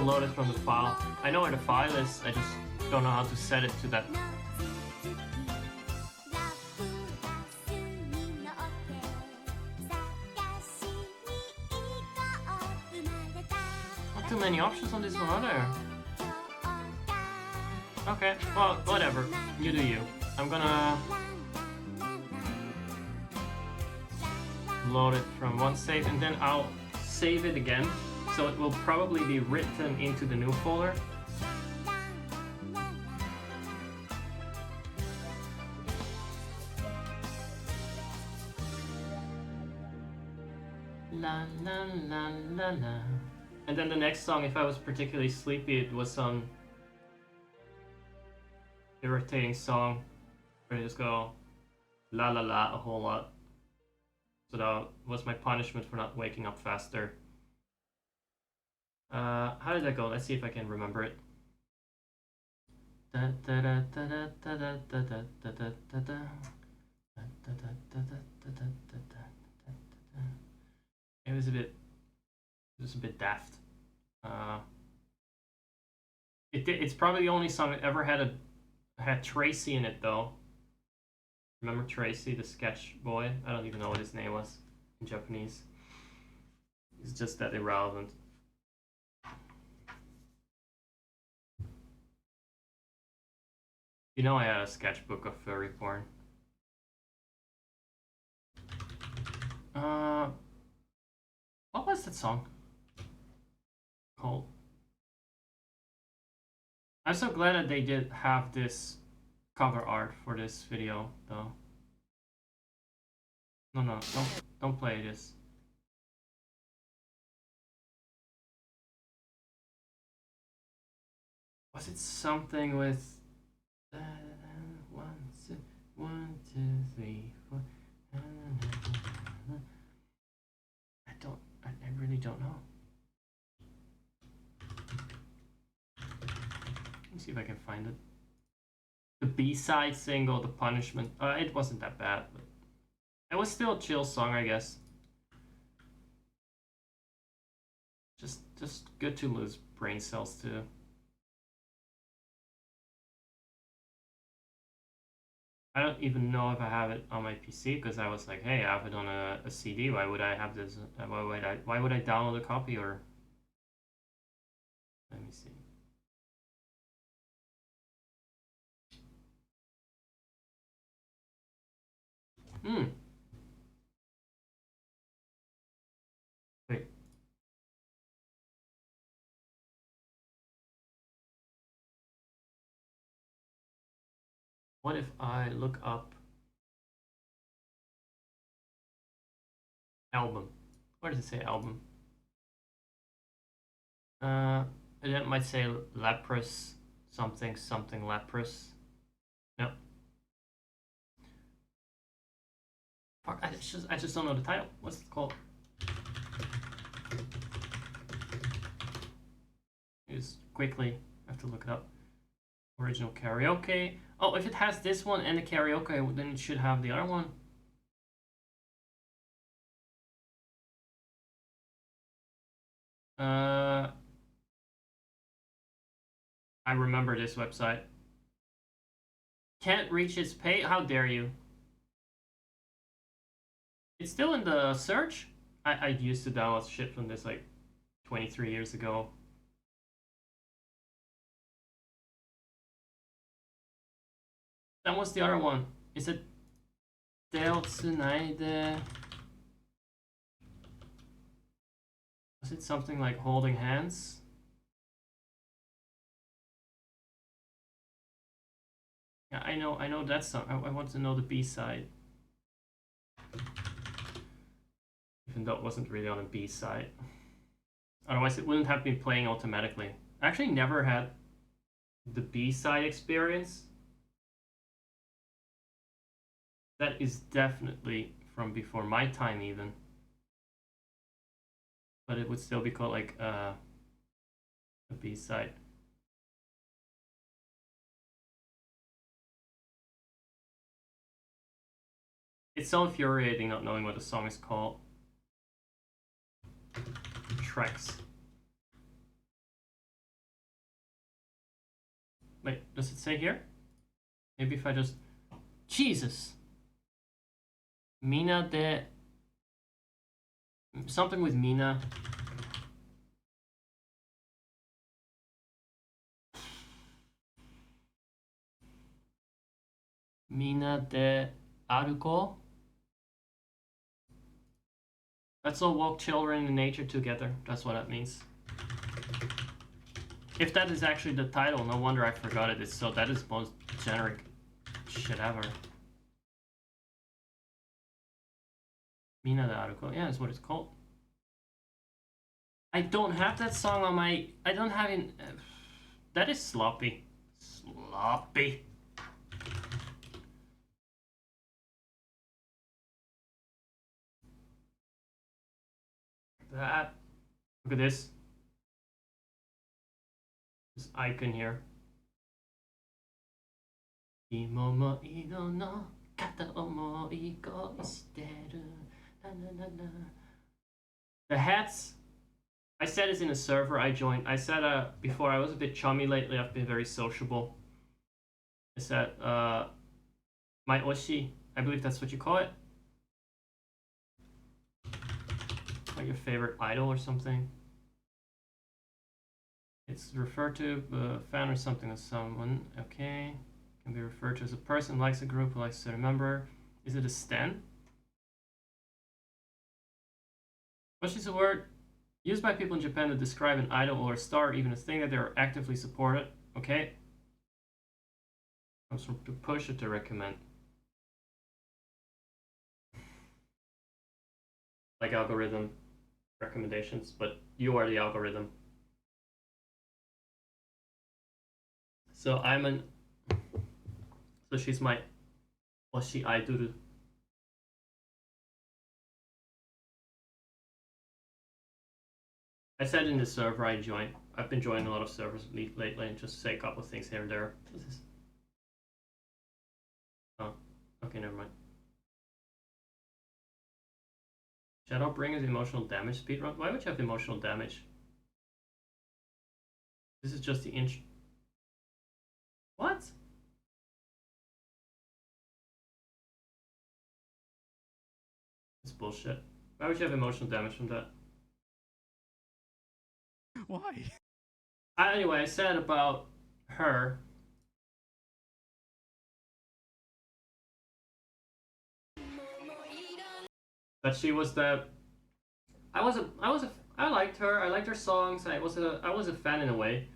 load it from the file. I know where the file is, I just don't know how to set it to that. Not too many options on this one, are there? Okay, well, whatever. You do you. I'm gonna load it from one save and then I'll save it again. So it will probably be written into the new folder. La la la la la. And then the next song, if I was particularly sleepy, it was some irritating song where I just go la la la a whole lot. So that was my punishment for not waking up faster. How did that go? Let's see if I can remember it. It was a bit daft. It's probably the only song that ever had Tracy in it though. Remember Tracy, the sketch boy? I don't even know what his name was in Japanese. It's just that irrelevant. You know I had a sketchbook of furry porn. What was that song called? I'm so glad that they did have this cover art for this video, though. No, don't play this. Was it something with 1, 2, 3, 4? I really don't know. Let me see if I can find it. The B-side single, The Punishment. It wasn't that bad, but it was still a chill song, I guess. Just good to lose brain cells to. I don't even know if I have it on my PC because I was like, hey, I have it on a CD. Why would I have this? Why would I download a copy? Or let me see. Wait. What if I look up album? Where does it say album? And it might say Leprous something Leprous. No. Fuck, I just don't know the title. What's it called? Just quickly have to look it up. Original karaoke. Oh, if it has this one and the karaoke, then it should have the other one. I remember this website. Can't reach its page? How dare you? It's still in the search? I used to download shit from this like 23 years ago. That was the other one. Is it Del Tsunaide? Was it something like Holding Hands? Yeah, I know that song. I want to know the B-side. Even though it wasn't really on a B-side. Otherwise it wouldn't have been playing automatically. I actually never had the B-side experience. That is definitely from before my time even. But it would still be called like a B-side. It's so infuriating not knowing what the song is called. Tracks. Wait, does it say here? Maybe if I just... Jesus! Mina de... Something with Mina. Mina de Aruko? Let's all walk children in nature together. That's what that means. If that is actually the title, no wonder I forgot it. It's so that is most generic shit ever. Mina de Aruko. Yeah, that's what it's called. I don't have that song on my... I don't have it... that is sloppy. Sloppy. That. Look at this. This icon here. The hats. I said it's in a server I joined. I said before I was a bit chummy lately. I've been very sociable. I said my oshi. I believe that's what you call it. Like your favorite idol or something. It's referred to a fan or something as someone. Okay. Can be referred to as a person who likes a group, who likes to remember. Is it a stan? Oshi is a word used by people in Japan to describe an idol or a star, or even a thing that they are actively supported. Okay. Comes from to push or to recommend. Like algorithm recommendations, but you are the algorithm. So I'm an... So she's my oshi idol. I said in the server I joined. I've been joining a lot of servers lately and just say a couple of things here and there. What's this? Oh, okay, never mind. Shadowbringer's emotional damage speedrun? Why would you have emotional damage? This is just the inch. What? It's bullshit. Why would you have emotional damage from that? Why? Anyway, I said about her. That she was the... I liked her. I liked her songs. I was a fan in a way.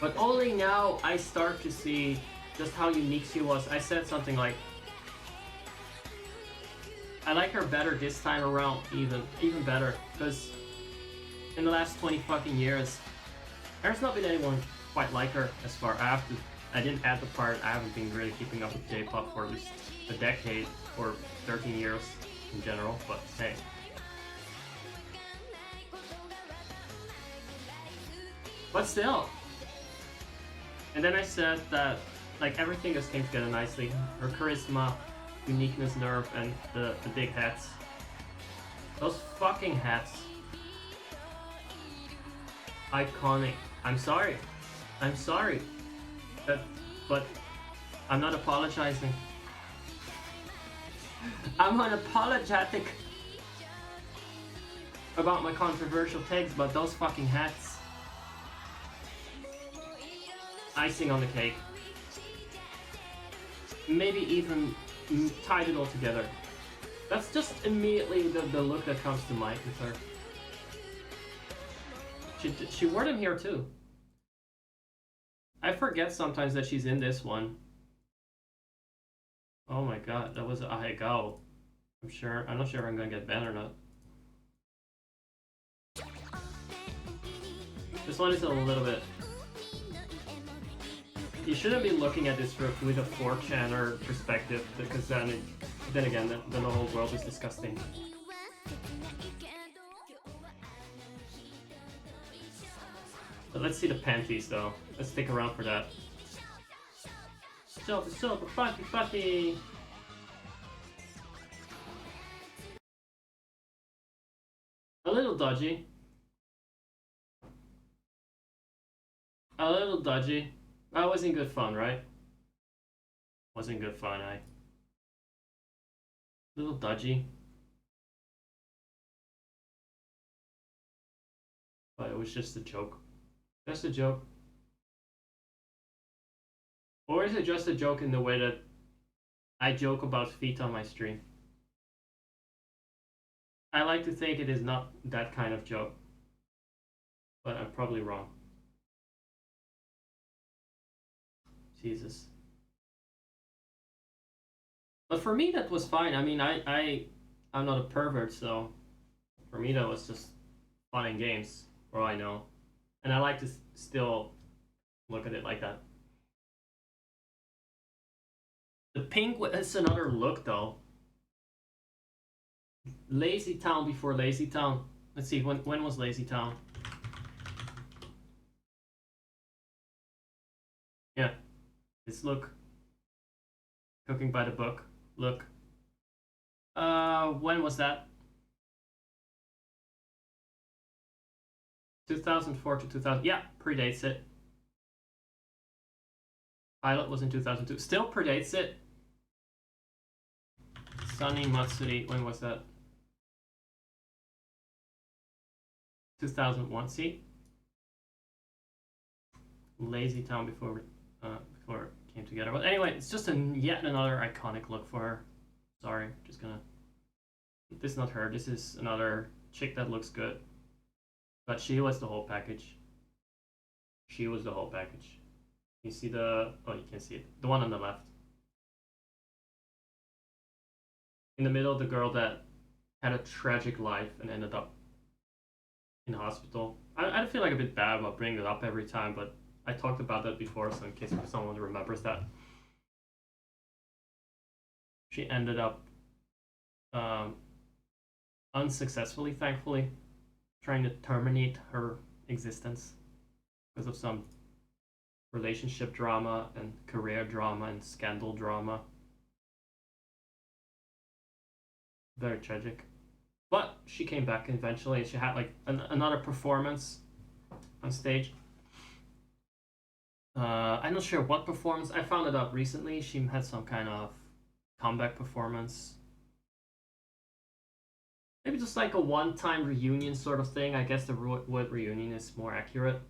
But only now I start to see just how unique she was. I said something like, I like her better this time around, even better, because in the last 20 fucking years, there's not been anyone quite like her as far. I didn't add the part, I haven't been really keeping up with J-pop for at least a decade or 13 years in general, but hey. But still. And then I said that like everything just came together nicely. Her charisma, uniqueness, nerve, and the big hats. Those fucking hats. Iconic. I'm sorry. But I'm not apologizing. I'm unapologetic about my controversial takes about those fucking hats. Icing on the cake. Maybe even tied it all together. That's just immediately the look that comes to mind with her. She wore them here too. I forget sometimes that she's in this one. Oh my god, that was Ahegao. I'm not sure if I'm gonna get banned or not. This one is a little bit... You shouldn't be looking at this with a 4chaner perspective, because then again, the whole world is disgusting. But let's see the panties though. Let's stick around for that. Silver, party! little dodgy. A little dodgy. That wasn't good fun, right? Wasn't good fun, A little dodgy. But it was just a joke. Just a joke. Or is it just a joke in the way that I joke about feet on my stream? I like to think it is not that kind of joke. But I'm probably wrong. Jesus. But for me, that was fine. I mean, I'm not a pervert, so for me, that was just fun and games, for all I know. And I like to still look at it like that. The pink is another look, though. Lazy Town before Lazy Town. Let's see, when was Lazy Town? Yeah, this look. Cooking by the book. Look. When was that? 2004 to 2000. Yeah, predates it. Pilot was in 2002. Still predates it. Sunny Matsuri. When was that? 2001. See? Lazy Town before it came together. But anyway, it's just yet another iconic look for her. Sorry, just gonna. This is not her. This is another chick that looks good. But she was the whole package. She was the whole package. You see the... Oh, you can't see it. The one on the left. In the middle, the girl that had a tragic life and ended up in hospital. I feel like a bit bad about bringing it up every time, but I talked about that before, so in case someone remembers that. She ended up unsuccessfully, thankfully, trying to terminate her existence because of some relationship drama and career drama and scandal drama. Very tragic. But she came back eventually. She had like another performance on stage. I'm not sure what performance. I found it out recently. She had some kind of comeback performance. Maybe just like a one-time reunion sort of thing. I guess the word reunion is more accurate.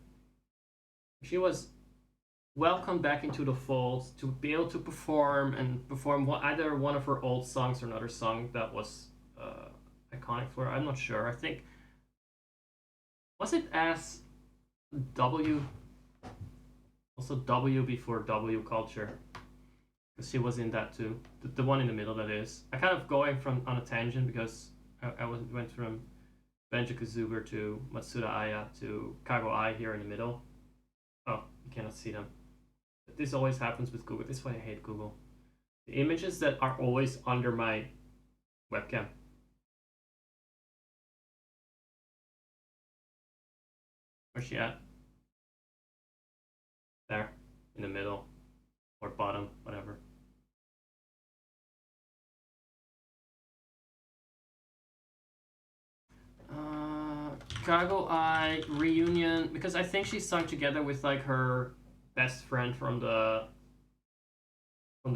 She was welcomed back into the fold to be able to perform either one of her old songs or another song that was iconic for her. I'm not sure. I think was it as W, also W before W culture, because she was in that too. The one in the middle, that is. I kind of going on a tangent because I went from Benja Kazuber to Matsuda Aya to Kago Ai here in the middle. Oh, you cannot see them. This always happens with Google. This is why I hate Google. The images that are always under my webcam. Where's she at? There, in the middle, or bottom, whatever. Kago Ai reunion, because I think she sung together with like her best friend from the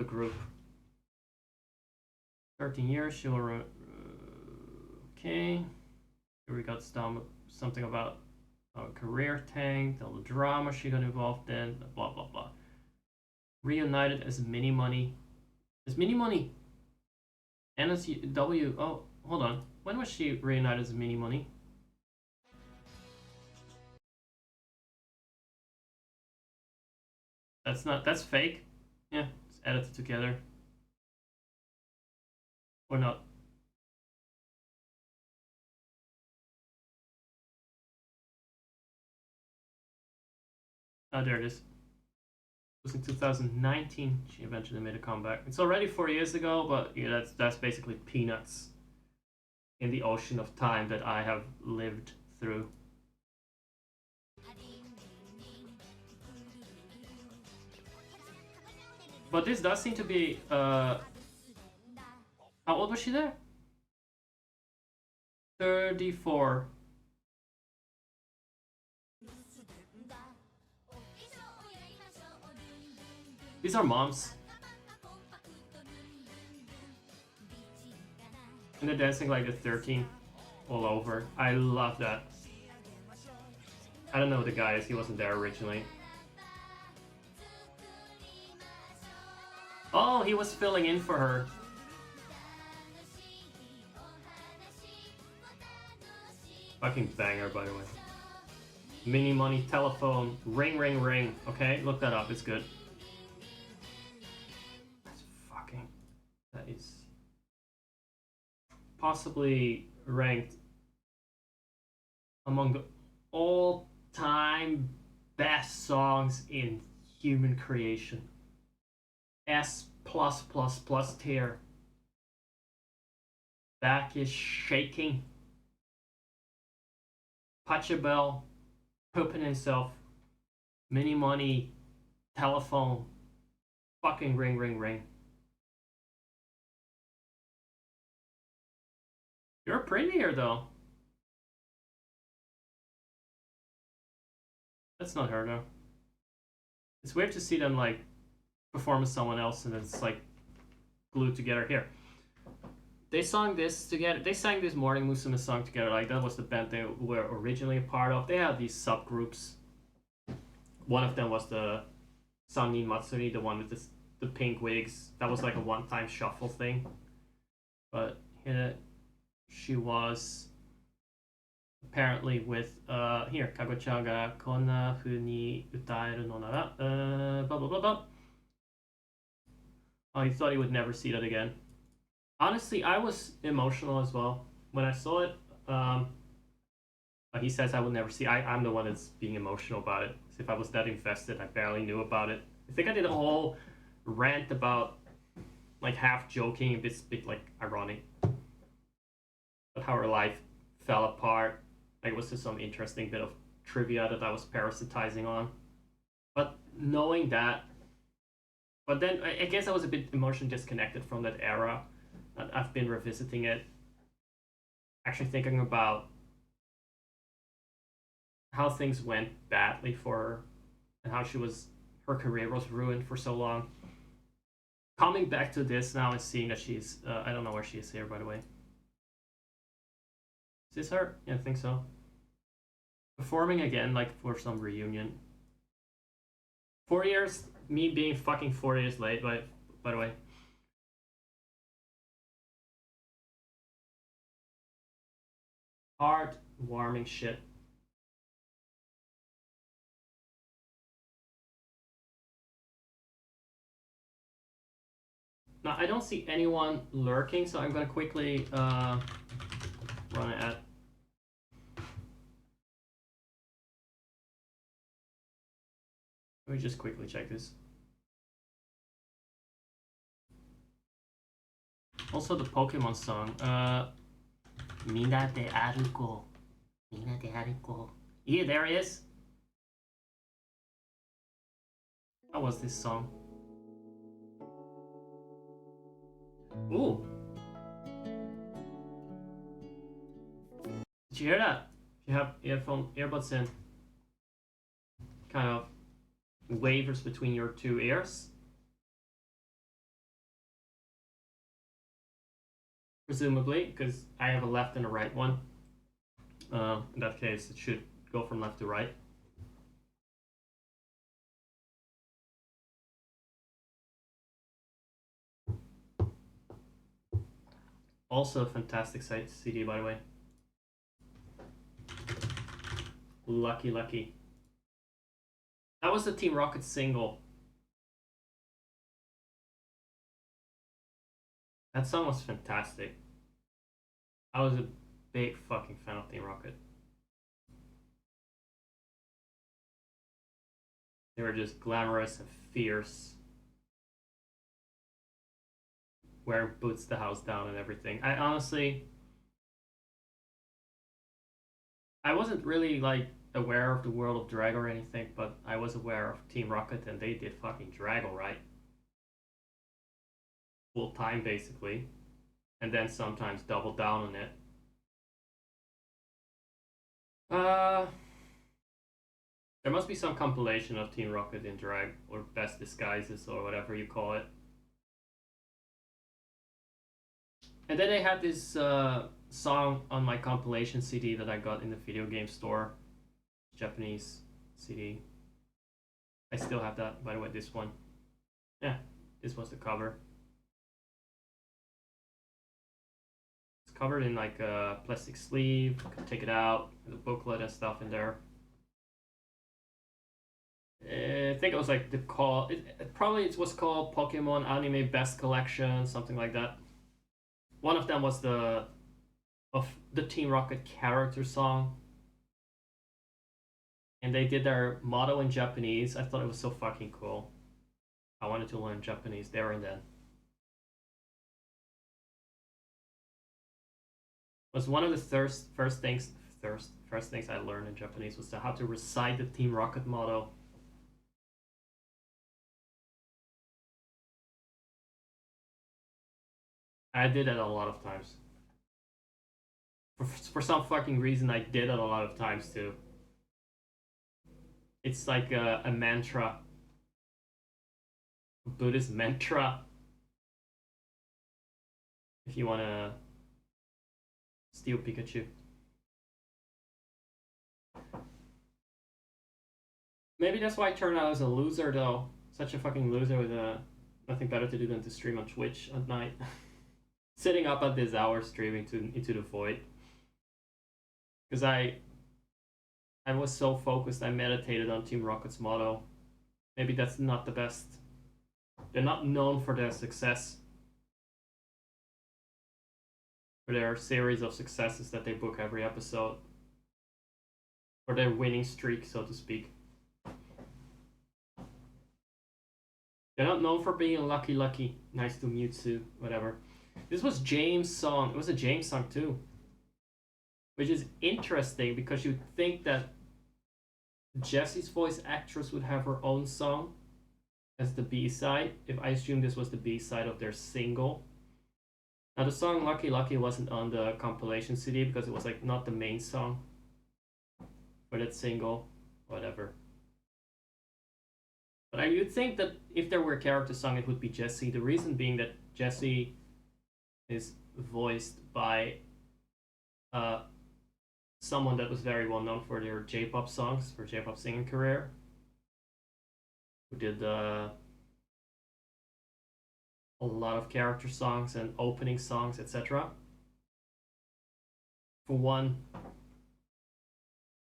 group. 13 years, she will okay. Here we got something about a career tank, all the drama she got involved in, blah blah blah. Reunited as Mini Money. As Mini Money. NSW. Oh, hold on. When was she reunited as Mini Money? That's fake. Yeah, it's edited together. Or not. Oh, there it is. It was in 2019 she eventually made a comeback. It's already 4 years ago, but yeah, that's basically peanuts in the ocean of time that I have lived through. But this does seem to be how old was she there? 34. These are moms. And they're dancing like the 13 all over. I love that. I don't know who the guy is, he wasn't there originally. Oh, he was filling in for her. Fucking banger, by the way. Mini Money Telephone. Ring, ring, ring. Okay, look that up, it's good. That's fucking... That is... possibly ranked among the all-time best songs in human creation. S+++ tier. Back is shaking. Pachelbel, pooping himself. Mini Money, telephone. Fucking ring, ring, ring. You're prettier though. That's not her though. It's weird to see them like perform as someone else and it's like glued together here. They sang this together. They sang this Morning Musume song together. Like that was the band they were originally a part of. They had these subgroups. One of them was the Sannin Matsuri, the one with the pink wigs. That was like a one-time shuffle thing. But here she was apparently with here Kago-chan ga konna fu ni utaeru no nara blah blah blah blah. Oh, he thought he would never see that again. Honestly, I was emotional as well when I saw it. He says I would never see. I'm the one that's being emotional about it. If I was that invested, I barely knew about it. I think I did a whole rant about, like half joking, a bit like ironic, but how her life fell apart. Like, it was just some interesting bit of trivia that I was parasitizing on. But knowing that, but then I guess I was a bit emotionally disconnected from that era. I've been revisiting it, actually thinking about how things went badly for her and how her career was ruined for so long. Coming back to this now and seeing that she's, I don't know where she is here, by the way. Is this her? Yeah, I think so. Performing again, like for some reunion. 4 years, me being fucking 4 years late, by the way. Heart-warming shit. Now, I don't see anyone lurking, so I'm gonna quickly run an ad. Let me just quickly check this. Also, the Pokemon song. Mina de Aruko. Mina de Aruko. Yeah, there it is. How was this song? Ooh. Did you hear that? If you have earbuds in, kind of wavers between your two ears. Presumably, because I have a left and a right one. In that case, it should go from left to right. Also a fantastic CD, by the way. Lucky, lucky. That was the Team Rocket single. That song was fantastic. I was a big fucking fan of Team Rocket. They were just glamorous and fierce. Wearing Boots the House Down and everything. I honestly... I wasn't really, like, aware of the world of drag or anything, but I was aware of Team Rocket and they did fucking drag alright. Full time, basically. And then sometimes double down on it. There must be some compilation of Team Rocket in drag, or best disguises, or whatever you call it. And then they had this song on my compilation CD that I got in the video game store. Japanese CD. I still have that, by the way, this one. Yeah, this was the cover. It's covered in like a plastic sleeve. You can take it out, the booklet and stuff in there. I think it was like the call. It was called Pokemon Anime Best Collection, something like that. One of them was the Team Rocket character song, and they did their motto in Japanese. I thought it was so fucking cool. I wanted to learn Japanese there and then. It was one of the first things I learned in Japanese was how to recite the Team Rocket motto. I did it a lot of times. For some fucking reason, I did it a lot of times too. It's like a mantra. A Buddhist mantra. If you want to steal Pikachu. Maybe that's why I turned out as a loser though. Such a fucking loser with nothing better to do than to stream on Twitch at night. Sitting up at this hour streaming into the void. Because I was so focused, I meditated on Team Rocket's motto. Maybe that's not the best. They're not known for their success. For their series of successes that they book every episode. For their winning streak, so to speak. They're not known for being lucky. Nice to Mewtwo, whatever. This was James' song. It was a James song too. Which is interesting because you'd think that Jessie's voice actress would have her own song as the B-side. If I assume this was the B-side of their single. Now the song Lucky Lucky wasn't on the compilation CD because it was like not the main song for that single. Whatever. But you'd think that if there were a character song it would be Jessie. The reason being that Jessie is voiced by someone that was very well known for their J-pop songs, for J-pop singing career, who did a lot of character songs and opening songs, etc. For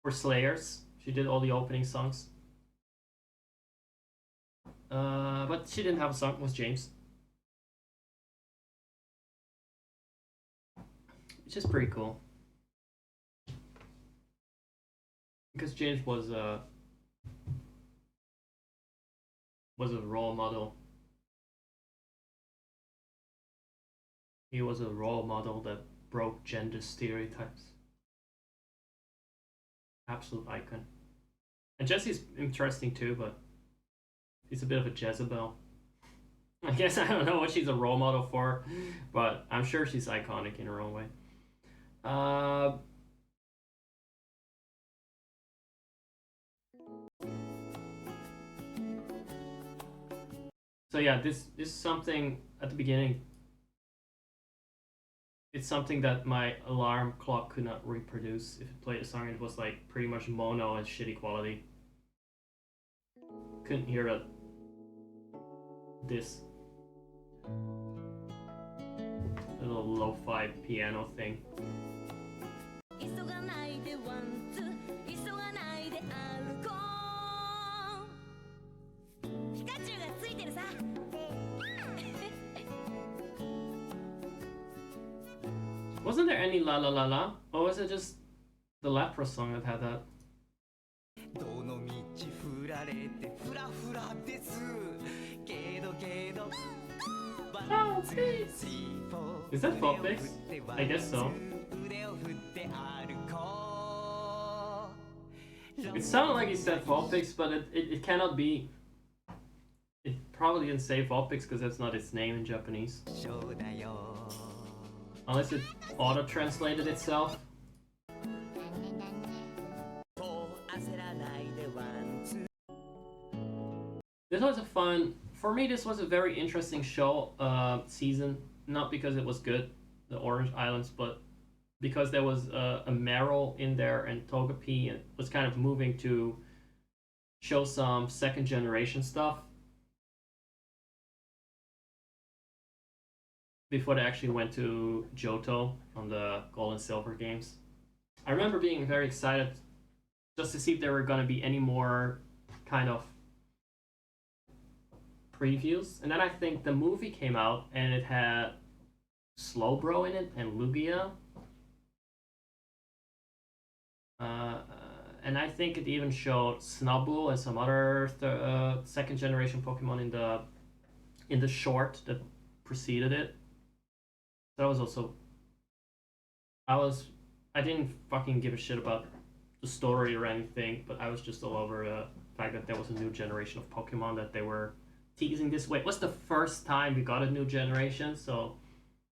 Slayers, she did all the opening songs. But she didn't have a song, it was James. Which is pretty cool. Because James was a role model. He was a role model that broke gender stereotypes. Absolute icon. And Jessie's interesting too, but he's a bit of a Jezebel. I guess I don't know what she's a role model for, but I'm sure she's iconic in her own way. So yeah, this is something at the beginning. It's something that my alarm clock could not reproduce. If it played a song, it was like pretty much mono and shitty quality. Couldn't hear this little lo-fi piano thing. Wasn't there any La La La La? Or was it just the Lepra song that had that? Oh, please. Is that Vulpix? I guess so. It sounded like he said Vulpix, but it cannot be. It probably didn't say Vulpix because that's not its name in Japanese. Unless it auto-translated itself. this was a fun. For me, this was a very interesting show season. Not because it was good, the Orange Islands, but because there was a Meryl in there and Togepi, and was kind of moving to show some second generation stuff before they actually went to Johto on the Gold and Silver games. I remember being very excited just to see if there were going to be any more kind of previews. And then I think the movie came out and it had Slowbro in it and Lugia. And I think it even showed Snubbull and some other second generation Pokemon in the short that preceded it. So that was also I didn't fucking give a shit about the story or anything, but I was just all over the fact that there was a new generation of Pokemon that they were teasing this way. It was the first time we got a new generation, so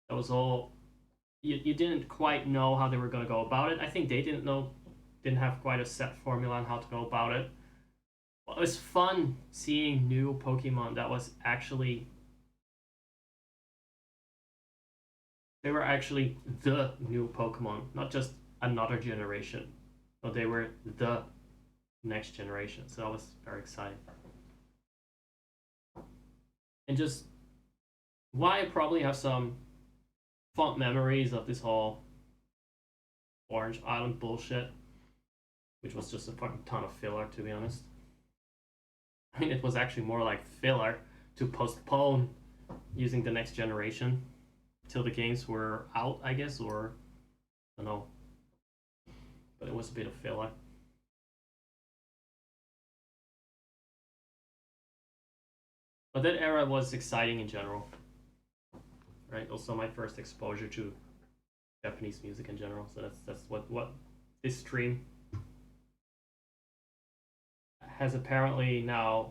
that was all. You didn't quite know how they were going to go about it. I think they didn't have quite a set formula on how to go about it. Well, it was fun seeing new Pokemon that was actually. They were actually the new Pokemon, not just another generation. But they were the next generation, so that was very exciting. And just why I probably have some fond memories of this whole Orange Island bullshit, which was just a fucking ton of filler, to be honest. I mean, it was actually more like filler to postpone using the next generation till the games were out, I guess, or I don't know. But it was a bit of filler. But that era was exciting in general. Right? Also my first exposure to Japanese music in general. So that's what this stream has apparently now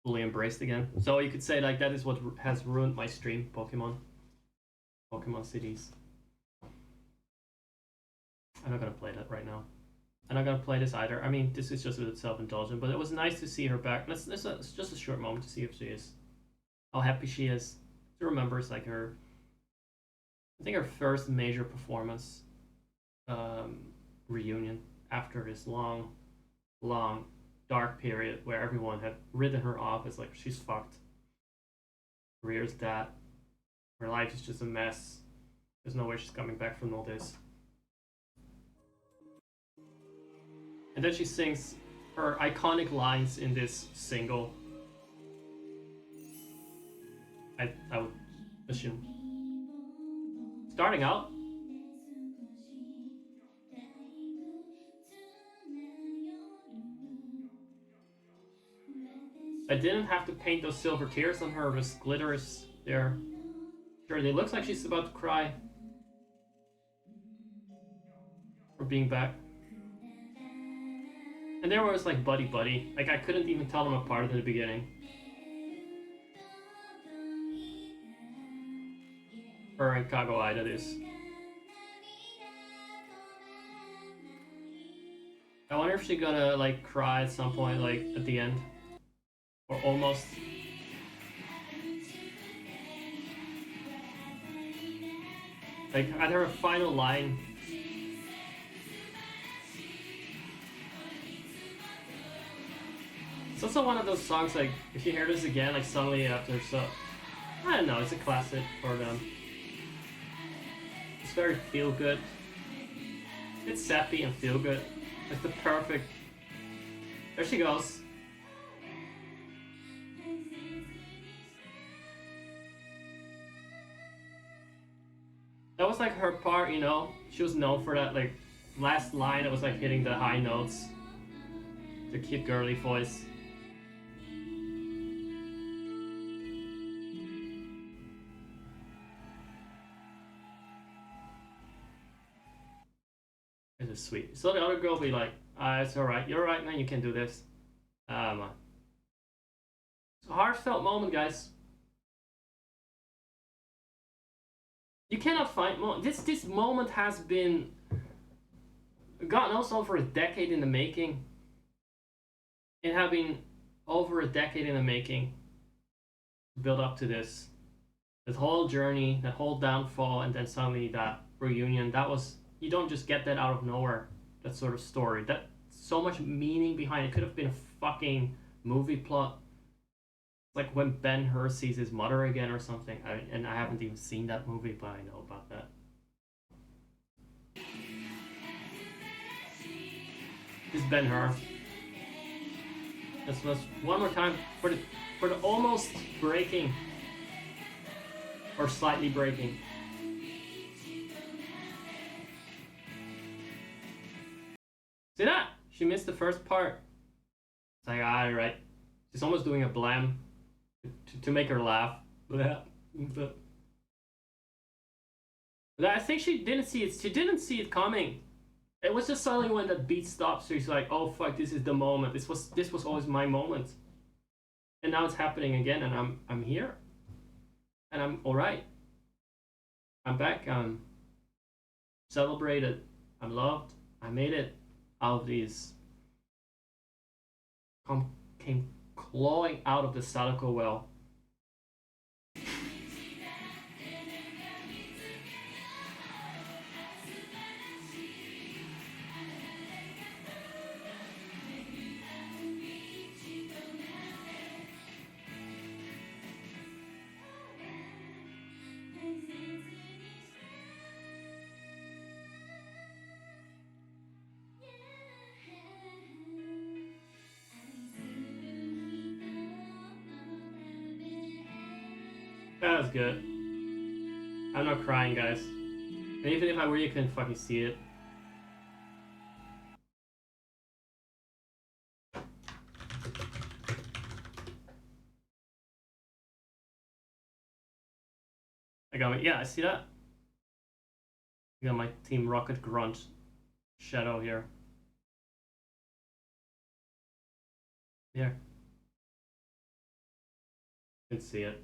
fully embraced again. So you could say like that is what has ruined my stream, Pokemon CDs. I'm not gonna play that right now. I'm not gonna play this either. I mean, this is just a bit self-indulgent, but it was nice to see her back. It's just a short moment to see if she is, how happy she is. She remembers like her, I think her first major performance reunion after this long dark period where everyone had written her off as like she's fucked. Career's that. Her life is just a mess. There's no way she's coming back from all this. And then she sings her iconic lines in this single. I would assume. Starting out. I didn't have to paint those silver tears on her with glitters there. Sure, it looks like she's about to cry. For being back. And there was like buddy. Like I couldn't even tell them apart in the beginning. Her and Kagoai, that is. I wonder if she's gonna like cry at some point, like at the end. Or almost. Like at her final line. It's also one of those songs like if you hear this again, like suddenly after so I don't know, it's a classic for them. It's very feel good. It's sappy and feel good. It's the perfect. There she goes. That was like her part, you know. She was known for that like last line that was like hitting the high notes. The cute girly voice. This is sweet. So the other girl will be like, it's alright, you're alright man, you can do this. Man. It's a heartfelt moment, guys. You cannot find this moment has been God knows, over a decade in the making. It had been over a decade in the making to build up to this. That whole journey, that whole downfall, and then suddenly that reunion. That was, you don't just get that out of nowhere. That sort of story. That so much meaning behind it. Could have been a fucking movie plot. Like when Ben-Hur sees his mother again or something. And I haven't even seen that movie, but I know about that. This is Ben-Hur. Let's one more time for the almost breaking or slightly breaking. See that? She missed the first part. It's like, alright. She's almost doing a blam to make her laugh. But I think she didn't see it. She didn't see it coming. It was just suddenly when that beat stops, she's like, "Oh fuck, this is the moment. This was always my moment." And now it's happening again, and I'm here, and I'm all right. I'm back. I'm celebrated. I'm loved. I made it out of these. Came clawing out of the Sadako well. That was good. I'm not crying, guys. And even if I were, you couldn't fucking see it. I got my, yeah, I see that. I got my Team Rocket Grunt shadow here. Here. You can see it.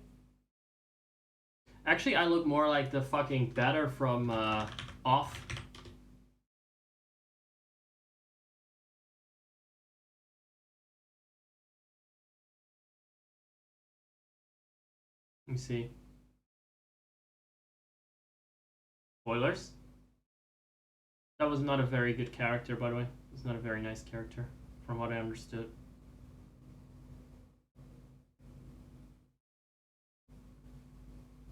Actually, I look more like the fucking batter from Off. Let me see. Spoilers? That was not a very good character, by the way. It was not a very nice character, from what I understood.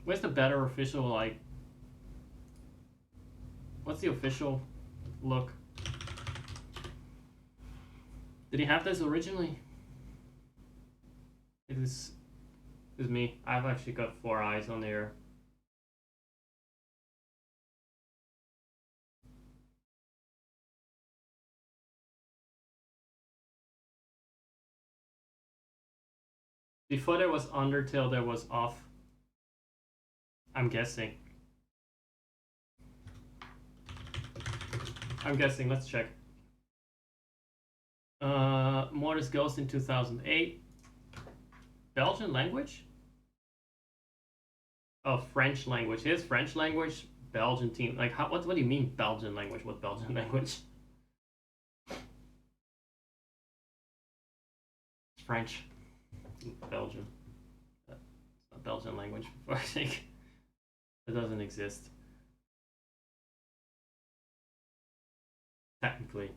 Where's the better official, like... What's the official look? Did he have this originally? It is me. I've actually got 4 eyes on there. Before there was Undertale, there was Off. I'm guessing. Let's check. Mortis Ghost in 2008. Belgian language? Oh, French language. Here's French language. Belgian team. Like, how, what do you mean Belgian language? What Belgian language? French. Belgian. It's not Belgian language, for fuck's sake. It doesn't exist. Technically.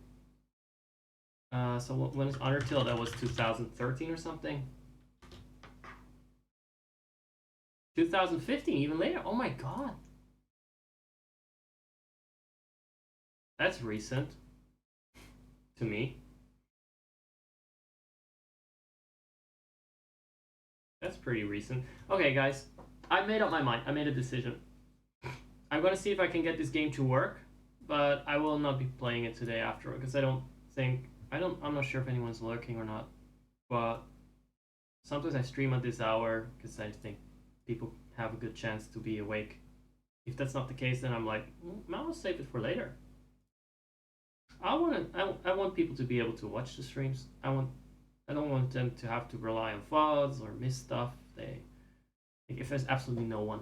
So when is Undertale? That was 2013 or something? 2015, even later? Oh my god. That's recent. To me. That's pretty recent. Okay, guys. I made up my mind. I made a decision. I'm gonna see if I can get this game to work, but I will not be playing it today afterward, because I'm not sure if anyone's lurking or not, but sometimes I stream at this hour because I think people have a good chance to be awake. If that's not the case, then I'm like, I'll save it for later. I want people to be able to watch the streams. I don't want them to have to rely on VODs or miss stuff. If there's absolutely no one.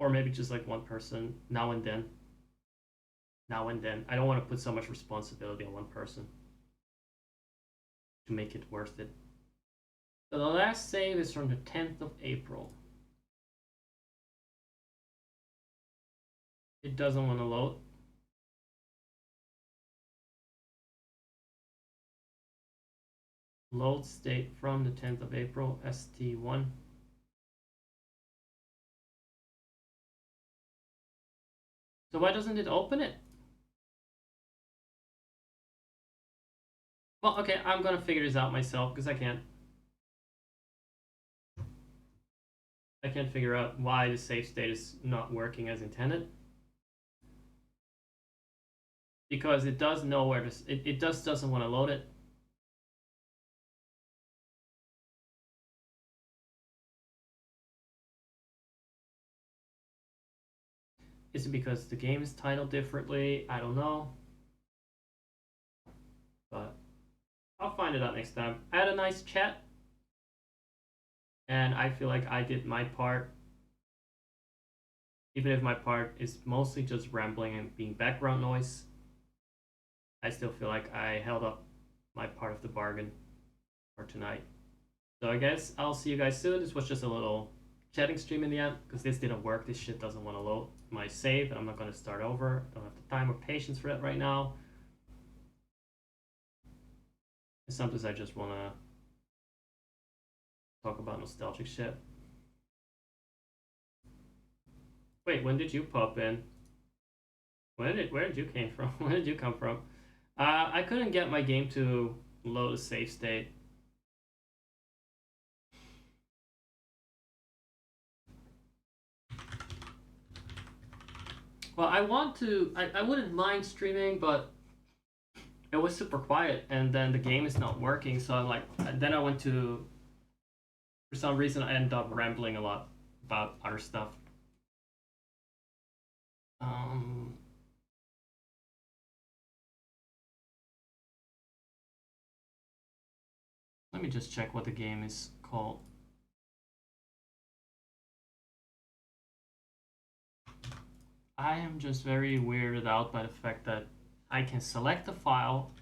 Or maybe just like one person now and then. Now and then. I don't want to put so much responsibility on one person to make it worth it. So the last save is from the 10th of April. It doesn't want to load. Load state from the 10th of April, ST1. So why doesn't it open it? Well, okay, I'm gonna figure this out myself because I can't figure out why the save state is not working as intended. Because it does know where this, it just doesn't want to load it. Is it because the game is titled differently? I don't know. But I'll find it out next time. I had a nice chat. And I feel like I did my part. Even if my part is mostly just rambling and being background noise, I still feel like I held up my part of the bargain for tonight. So I guess I'll see you guys soon. This was just a little chatting stream in the end because this didn't work. This shit doesn't want to load my save, and I'm not going to start over. I don't have the time or patience for that right now. And sometimes I just want to talk about nostalgic shit. Wait, when did you pop in? Where did you came from? Where did you come from? I couldn't get my game to load a save state. Well, I wouldn't mind streaming, but it was super quiet, and then the game is not working, so I'm like, then I went to, for some reason, I ended up rambling a lot about other stuff. Let me just check what the game is called. I am just very weirded out by the fact that I can select a file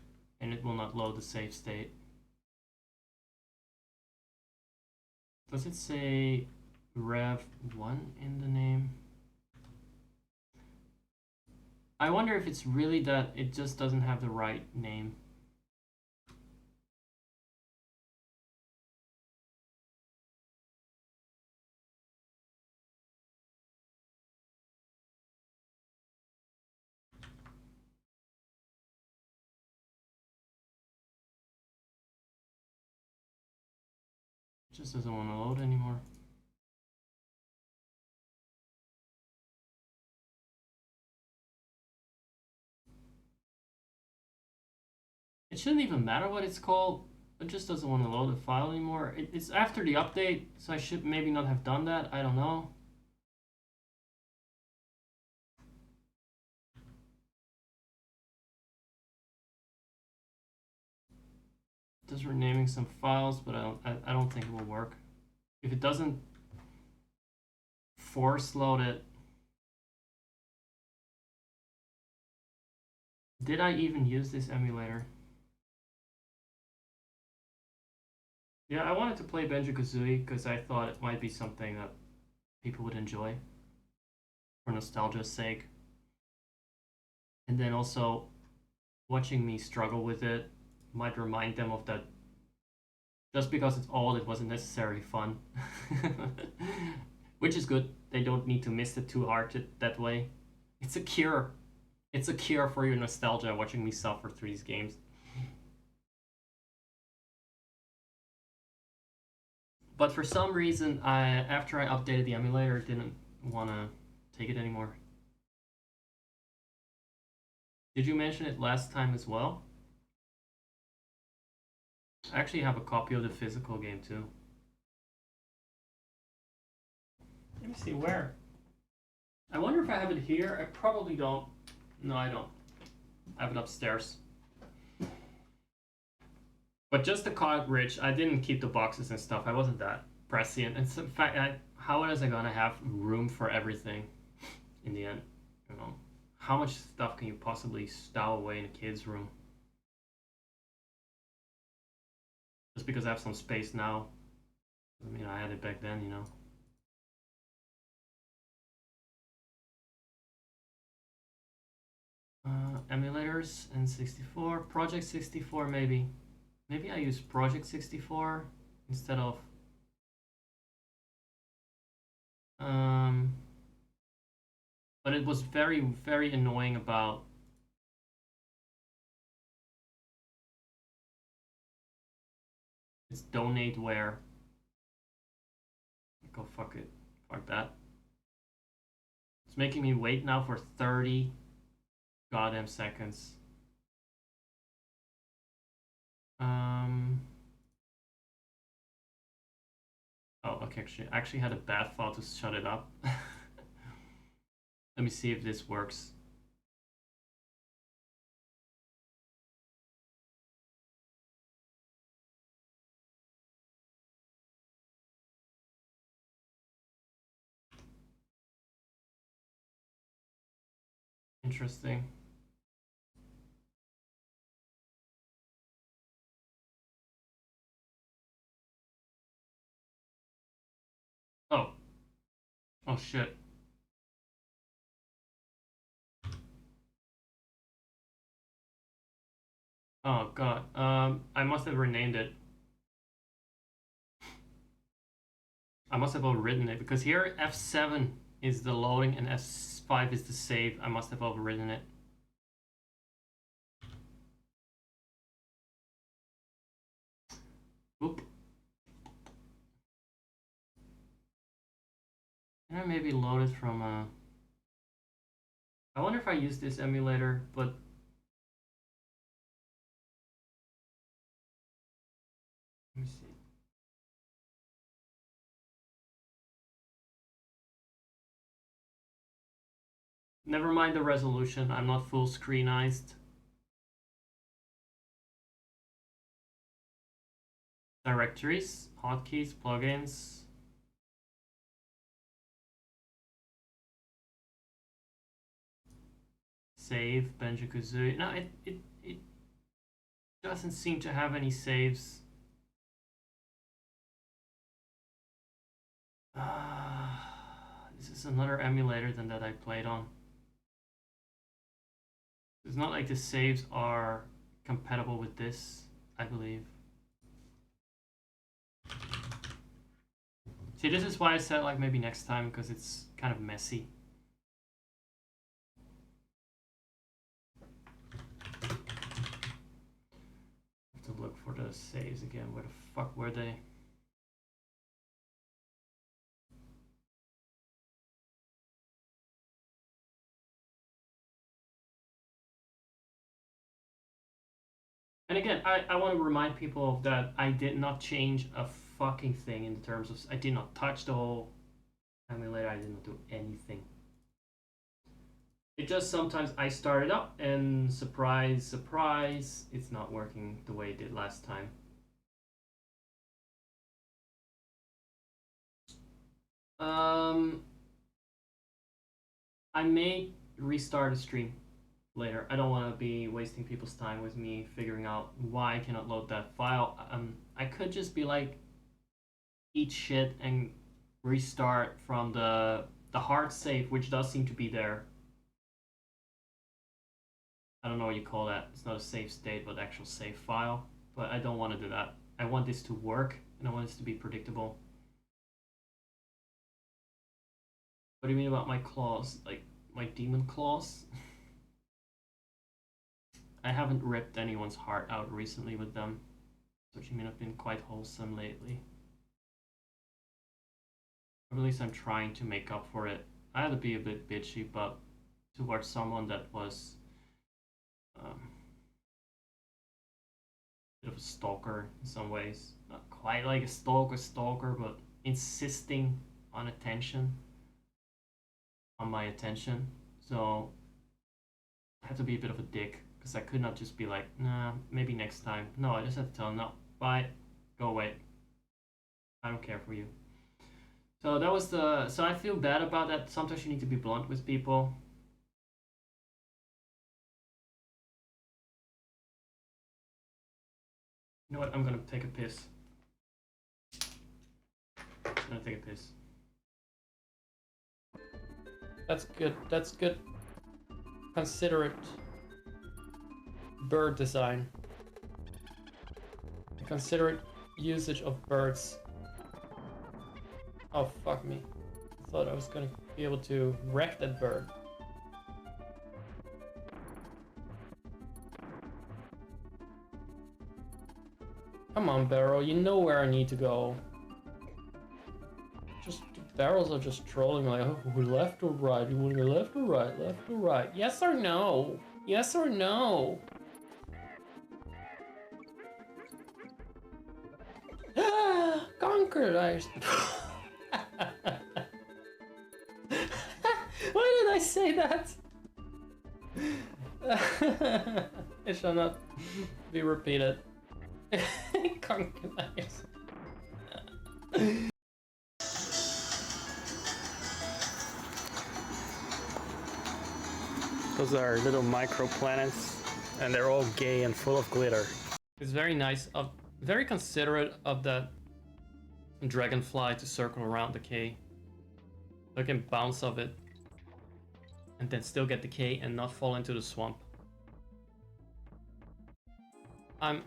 and it will not load the save state. Does it say Rev1 in the name? I wonder if it's really that it just doesn't have the right name. It just doesn't want to load anymore. It shouldn't even matter what it's called. It just doesn't want to load the file anymore. It's after the update, so I should maybe not have done that. I don't know. Just renaming some files, but I don't think it will work. If it doesn't force load it. Did I even use this emulator? Yeah, I wanted to play Banjo-Kazooie because I thought it might be something that people would enjoy for nostalgia's sake. And then also, watching me struggle with it might remind them of that. Just because it's old, it wasn't necessarily fun. Which is good. They don't need to miss it too hard that way. It's a cure. It's a cure for your nostalgia, watching me suffer through these games. But for some reason, after I updated the emulator, didn't want to take it anymore. Did you mention it last time as well? I actually have a copy of the physical game too. Let me see where. I wonder if I have it here. I probably don't. No, I don't. I have it upstairs. But just the cartridge, I didn't keep the boxes and stuff. I wasn't that prescient. And in fact, how is I gonna have room for everything in the end? You know, how much stuff can you possibly stow away in a kid's room? Just because I have some space now. I mean, I had it back then, you know. Emulators and 64. Project 64 maybe. Maybe I use Project 64 instead of but it was very, very annoying about its donateware. Go fuck it. Fuck that. It's making me wait now for 30 goddamn seconds. Oh, okay, I actually had a bad thought to shut it up. Let me see if this works. Interesting. Oh. Oh shit. Oh god. I must have renamed it. I must have overwritten it because here F7 is the loading and F5 is the save. I must have overwritten it. Oop. Can I maybe load it from I wonder if I use this emulator, but let me see. Never mind the resolution, I'm not full screenized. Directories, hotkeys, plugins. Save, Banjo-Kazooie. No, it doesn't seem to have any saves. This is another emulator than that I played on. It's not like the saves are compatible with this, I believe. See, this is why I said like maybe next time, because it's kind of messy. Have to look for the saves again. Where the fuck were they? And again, I want to remind people that I did not change a fucking thing in terms of... I did not touch the whole emulator. I did not do anything. It just sometimes I start it up and surprise, surprise, it's not working the way it did last time. I may restart a stream later. I don't want to be wasting people's time with me figuring out why I cannot load that file. I could just be like, eat shit and restart from the hard save, which does seem to be there. I don't know what you call that. It's not a save state, but actual save file. But I don't want to do that. I want this to work, and I want this to be predictable. What do you mean about my claws? Like, my demon claws? I haven't ripped anyone's heart out recently with them, which I mean I've been quite wholesome lately. Or at least I'm trying to make up for it. I had to be a bit bitchy, but towards someone that was a bit of a stalker in some ways. Not quite like a stalker, but insisting on attention, on my attention. So I had to be a bit of a dick because I could not just be like, nah, maybe next time. No, I just had to tell him, no, bye, go away. I don't care for you. So that was the. So I feel bad about that. Sometimes you need to be blunt with people. You know what? I'm gonna take a piss. I'm gonna take a piss. That's good. That's good. Considerate bird design. Considerate usage of birds. Oh, fuck me. I thought I was gonna be able to wreck that bird. Come on, Barrel, you know where I need to go. Just, the barrels are just trolling like, oh, left or right? You wanna go left or right? Left or right? Yes or no? Yes or no? Conquered, Why did I say that? It shall not be repeated. Conquered. Those are little microplanets, and they're all gay and full of glitter. It's very nice, very considerate of that dragonfly to circle around the K. So I can bounce off it and then still get the K and not fall into the swamp. I'm...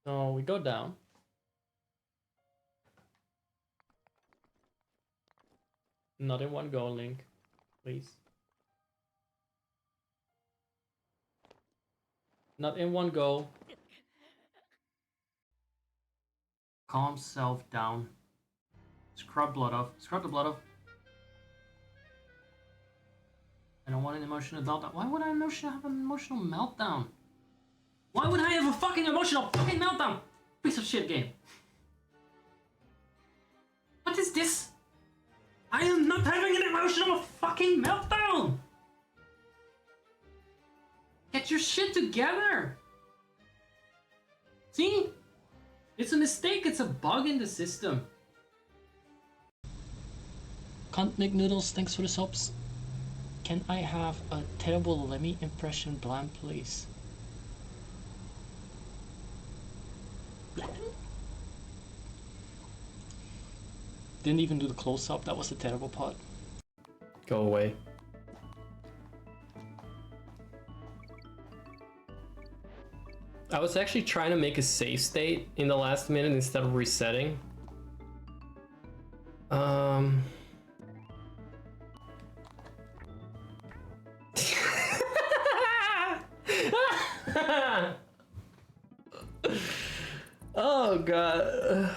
So we go down. Not in one go, Link, please. Not in one go. Calm self down. Scrub blood off. Scrub the blood off. I don't want an emotional meltdown. Why would I have an emotional meltdown? Why would I have a fucking emotional fucking meltdown? Piece of shit game. What is this? I am not having an emotional fucking meltdown! Get your shit together! See? It's a mistake, it's a bug in the system. Cunt McNoodles, thanks for the subs. Can I have a terrible Lemmy impression, Blam, please? Didn't even do the close-up, that was the terrible part. Go away. I was actually trying to make a save state in the last minute instead of resetting. Oh god.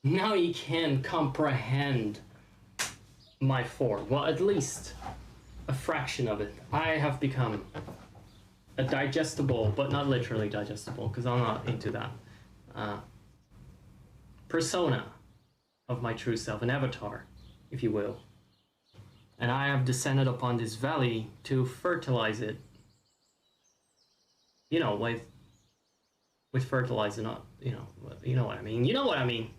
Now you can comprehend my form. Well, at least a fraction of it. I have become a digestible, but not literally digestible, because I'm not into that, persona of my true self, an avatar, if you will. And I have descended upon this valley to fertilize it. You know, with fertilizer, not, you know what I mean. You know what I mean.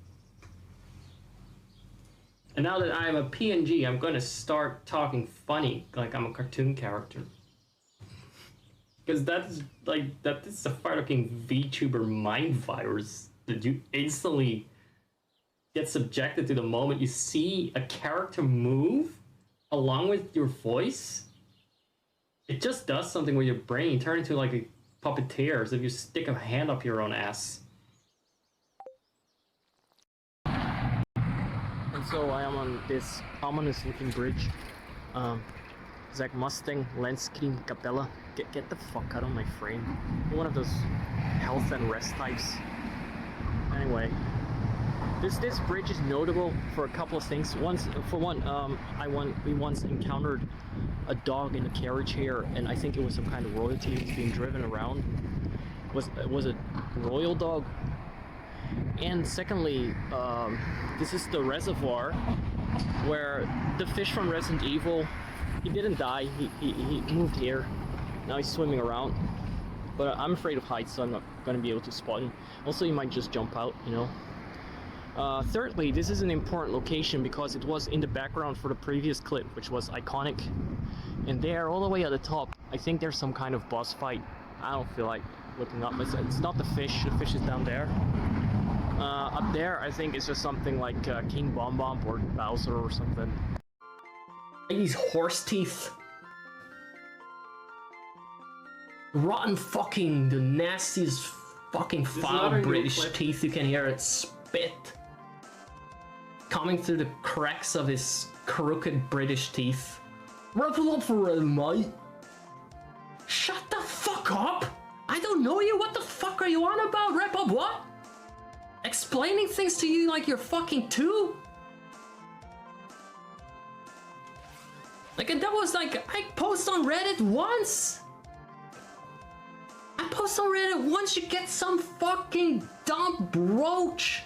And now that I'm a PNG, I'm gonna start talking funny, like I'm a cartoon character. Because that is a fucking VTuber mind virus that you instantly get subjected to the moment you see a character move along with your voice. It just does something with your brain. You turn into like a puppeteer as if you stick a hand up your own ass. And so I am on this ominous looking bridge. Zach Mustang, Landscreen, Capella. Get the fuck out of my frame. You're one of those health and rest types. Anyway, this bridge is notable for a couple of things. For one, we once encountered a dog in a carriage here, and I think it was some kind of royalty. It was being driven around. It was a royal dog. And secondly, this is the reservoir where the fish from Resident Evil, he didn't die, he moved here. Now he's swimming around. But I'm afraid of heights, so I'm not going to be able to spot him. Also, he might just jump out, you know. Thirdly, this is an important location because it was in the background for the previous clip, which was iconic. And there, all the way at the top, I think there's some kind of boss fight. I don't feel like looking up. It's not the fish is down there. Up there, I think it's just something like King Bomb Bomb or Bowser or something. These horse teeth. Rotten fucking, the nastiest fucking foul British teeth you can hear it spit. Coming through the cracks of his crooked British teeth. Wrap it up for him, mate. Shut the fuck up! I don't know you, what the fuck are you on about? Wrap up what? Explaining things to you like you're fucking two? Like, and that was like, I post on Reddit once. I post on Reddit once, you get some fucking dumb roach.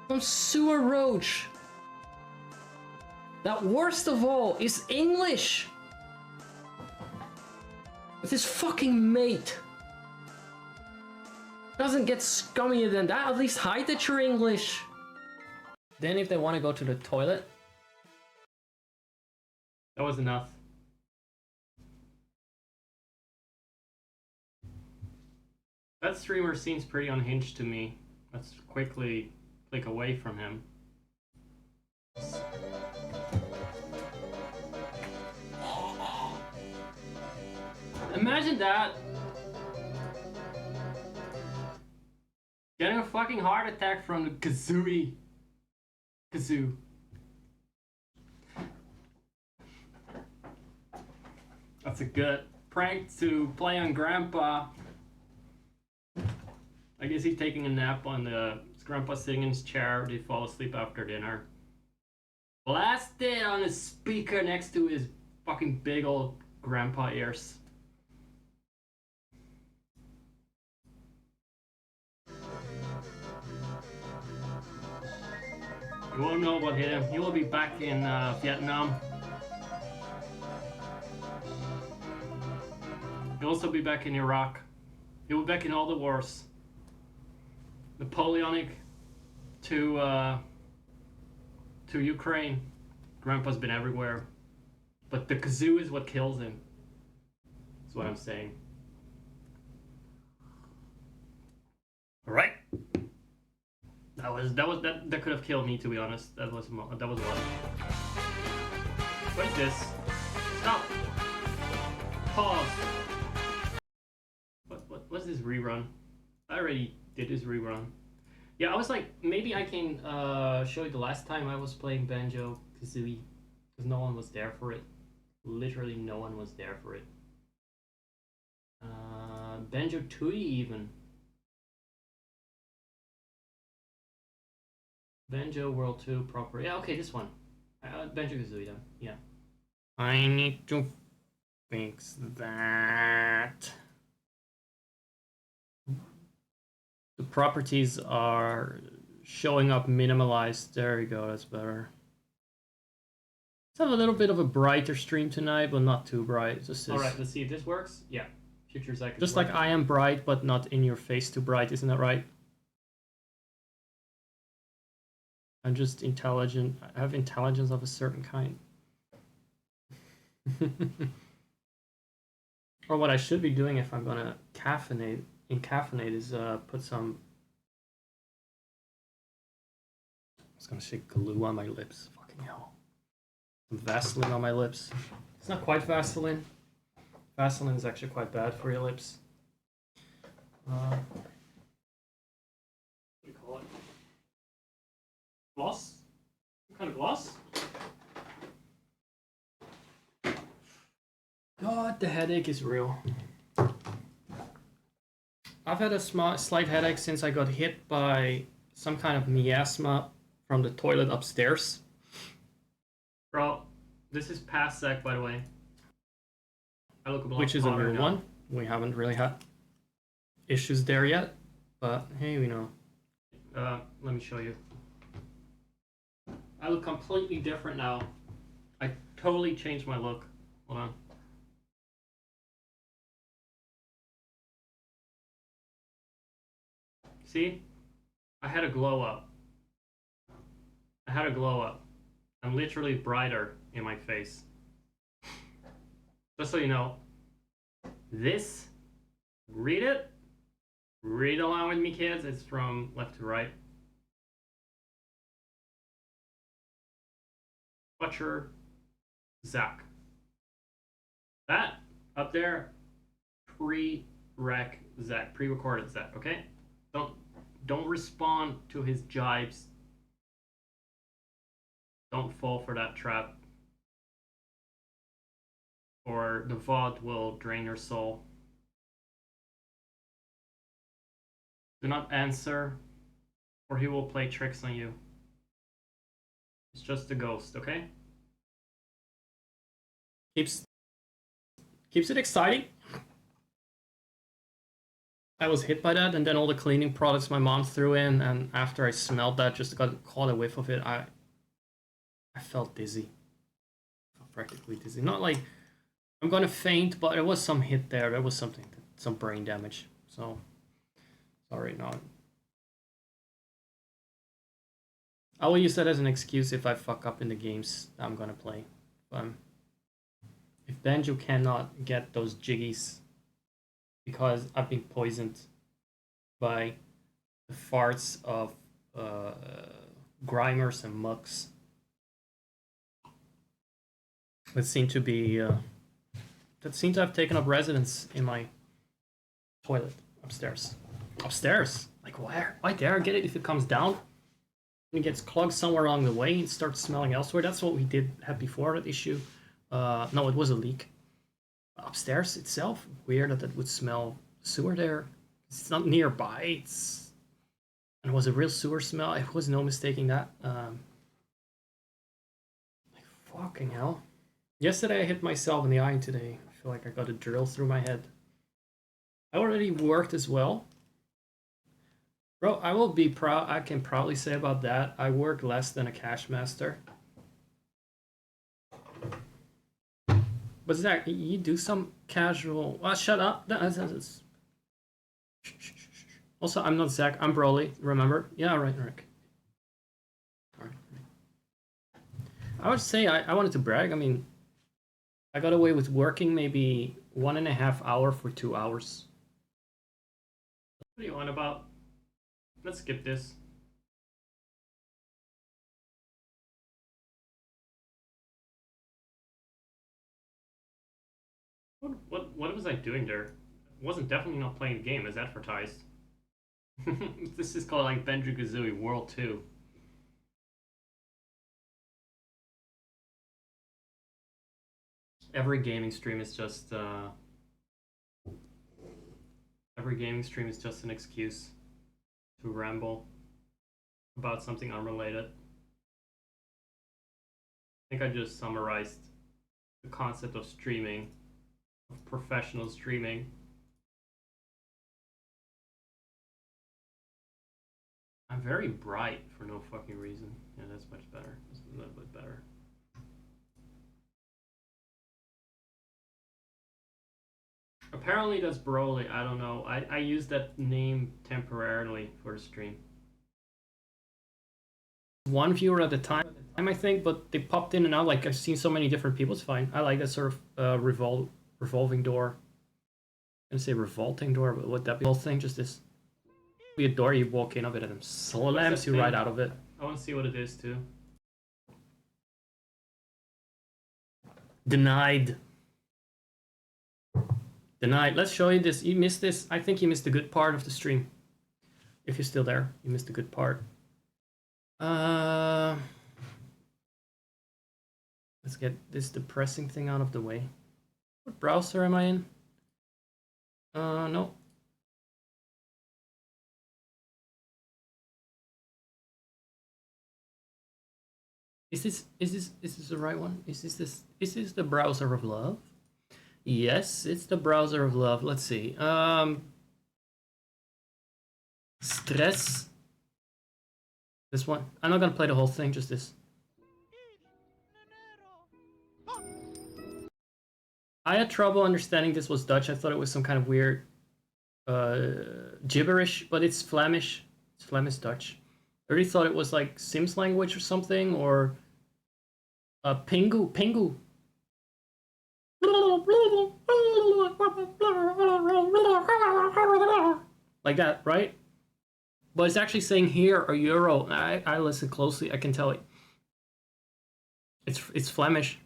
Some sewer roach. That worst of all is English. With his fucking mate. Doesn't get scummier than that, at least hide that you're English. Then if they want to go to the toilet. That was enough. That streamer seems pretty unhinged to me. Let's quickly click away from him. Imagine that. Getting a fucking heart attack from the kazooie. Kazoo. That's a good prank to play on Grandpa. I guess he's taking a nap on his grandpa's sitting in his chair. They fall asleep after dinner. Blast it on his speaker next to his fucking big old grandpa ears. You won't know what hit him. He will be back in Vietnam. He'll also be back in Iraq. He will be back in all the wars. Napoleonic to Ukraine. Grandpa's been everywhere. But the kazoo is what kills him. That's what I'm saying. Alright. That could have killed me, to be honest. That was one. What is this? Stop. Pause. What's this rerun? I already did this rerun. Yeah, I was like, maybe I can show you the last time I was playing Banjo-Kazooie, because no one was there for it. Literally no one was there for it. Banjo-Tooie even. Banjo World 2 proper. Yeah, okay, this one. Banjo-Kazooie then. Yeah. I need to fix that. The properties are showing up minimalized. There you go, that's better. Let's have a little bit of a brighter stream tonight, but not too bright. Alright, let's see if this works. Yeah. Future Zach. Just like I am bright, but not in your face too bright, isn't that right? I'm just intelligent. I have intelligence of a certain kind. Or what I should be doing if I'm gonna caffeinate is put some. I was gonna say glue on my lips. Fucking hell. Some Vaseline on my lips. It's not quite Vaseline. Vaseline is actually quite bad for your lips. What do you call it? Gloss? What kind of gloss? God, the headache is real. I've had a slight headache since I got hit by some kind of miasma from the toilet upstairs. Bro, this is past Zach, by the way. I look a lot. Which is a new one. We haven't really had issues there yet, but hey, we know. Let me show you. I look completely different now. I totally changed my look. Hold on. See? I had a glow up. I'm literally brighter in my face. Just so you know, this, read it. Read along with me, kids. It's from left to right. Butcher, Zach. That up there, pre-rec Zach, pre-recorded Zach. Okay, don't respond to his jibes. Don't fall for that trap, or the VOD will drain your soul. Do not answer, or he will play tricks on you. It's just a ghost, okay? Keeps it exciting. I was hit by that, and then all the cleaning products my mom threw in, and after I smelled that, just got caught a whiff of it, I felt dizzy. I felt practically dizzy. Not like I'm gonna faint, but there was some hit there. There was something, some brain damage. So sorry, no. I will use that as an excuse if I fuck up in the games I'm gonna play. If Benjo cannot get those jiggies because I've been poisoned by the farts of Grimers and Mucks that seem to be that seem to have taken up residence in my toilet upstairs. Upstairs? Like where? Why dare I get it if it comes down? And it gets clogged somewhere along the way and starts smelling elsewhere. That's what we did have before that issue. No, it was a leak. Upstairs itself, weird that it would smell sewer there. It's not nearby. And it was a real sewer smell. It was no mistaking that. Like fucking hell. Yesterday I hit myself in the eye. Today I feel like I got a drill through my head. I already worked as well. Bro, I will be proud. I can proudly say about that. I work less than a cash master. But Zach, you do some casual. Shut up. Also, I'm not Zach. I'm Broly. Remember? Yeah, right, Rick. Alright. I would say I wanted to brag. I mean, I got away with working maybe 1.5 hours for 2 hours. What are you on about? Let's skip this. What was I doing there? I wasn't definitely not playing the game as advertised. This is called like Banjo-Kazooie World 2. Every gaming stream is just an excuse to ramble about something unrelated. I think I just summarized the concept of streaming, of professional streaming. I'm very bright for no fucking reason. Yeah, that's much better. That's a little bit better. Apparently that's Broly. I don't know. I used that name temporarily for the stream. One viewer at a time, I think, but they popped in and out. Like I've seen so many different people. It's fine. I like that sort of revolving door. I'm gonna say revolting door, but would that be the whole thing? Just this be a door you walk in of it and then slams you right out of it. I want to see what it is too. Denied. Denied. Let's show you this. You missed this. I think you missed a good part of the stream. If you're still there, you missed a good part. Let's get this depressing thing out of the way. What browser am I in? No. Is this the right one? Is this the browser of love? Yes, it's the browser of love. Let's see. Stress. This one. I'm not gonna play the whole thing, just this. I had trouble understanding this was Dutch. I thought it was some kind of weird gibberish, but it's Flemish. It's Flemish Dutch. I really thought it was like Sims language or something, or Pingu. Pingu. Like that, right? But it's actually saying here a euro. I listen closely. I can tell it. It's Flemish.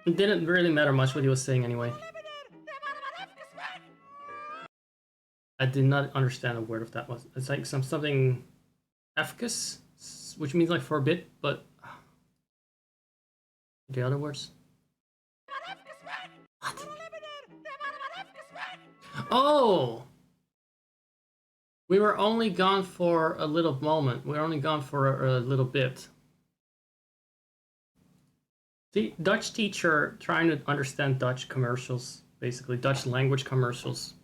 It didn't really matter much what he was saying anyway. I did not understand a word of that. Was it's like something efficacious, which means like forbid, but the other words. What? Oh, we were only gone for a little moment. We were only gone for a little bit. See, Dutch teacher trying to understand Dutch commercials, basically Dutch language commercials.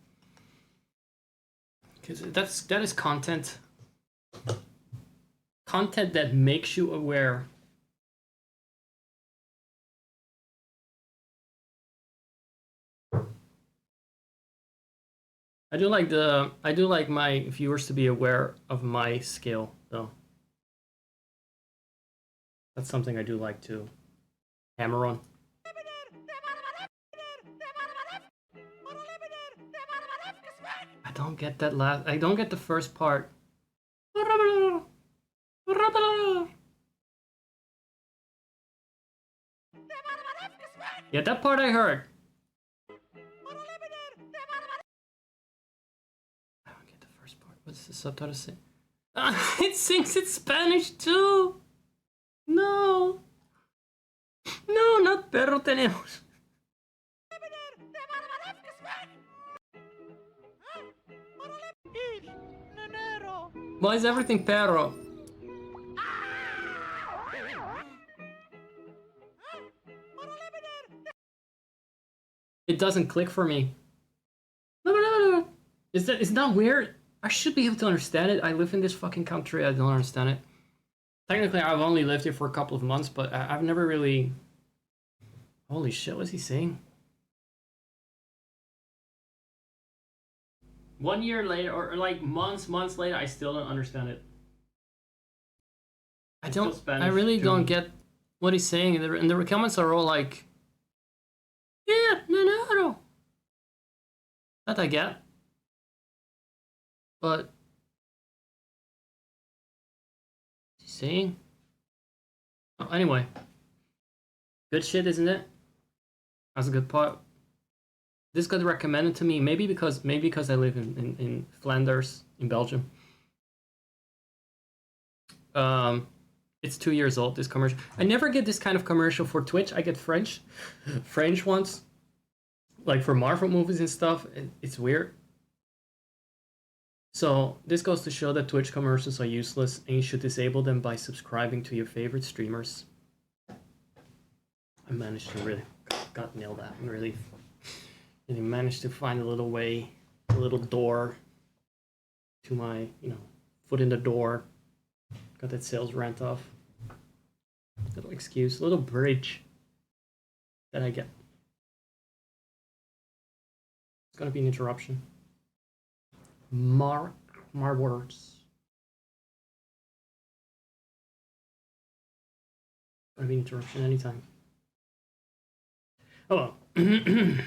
Because that is content. Content that makes you aware. I do like my viewers to be aware of my skill, though. That's something I do like to hammer on. I don't get that last. I don't get the first part. Yeah, that part I heard. I don't get the first part. What's the subtitle say? It sings in Spanish too. No. No, not perro tenemos. Why is everything perro? It doesn't click for me. Is that weird? I should be able to understand it. I live in this fucking country. I don't understand it. Technically, I've only lived here for a couple of months, but I've never really... Holy shit, what's he saying? 1 year later, or like months later, I still don't understand it. I really don't get what he's saying. And the comments are all like... Yeah, no. That I get. But... What's he saying? Oh, anyway. Good shit, isn't it? That's a good part. This got recommended to me, maybe because I live in Flanders, in Belgium. It's 2 years old, this commercial. I never get this kind of commercial for Twitch. I get French ones, like for Marvel movies and stuff. It's weird. So this goes to show that Twitch commercials are useless, and you should disable them by subscribing to your favorite streamers. I managed to really nail that. I'm really And I managed to find a little way, a little door to my, foot in the door. Got that sales rent off. Little excuse, little bridge that I get. It's gonna be an interruption. Mark my words. Gonna be an interruption anytime. Oh well. Let's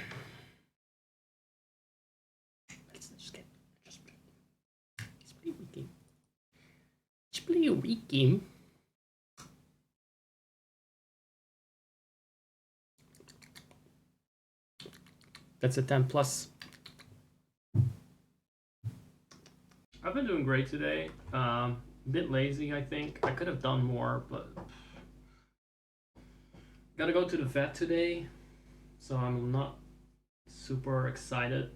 play a weak game. That's a 10 plus. I've been doing great today. A bit lazy, I think. I could have done more, but gotta go to the vet today, so I'm not super excited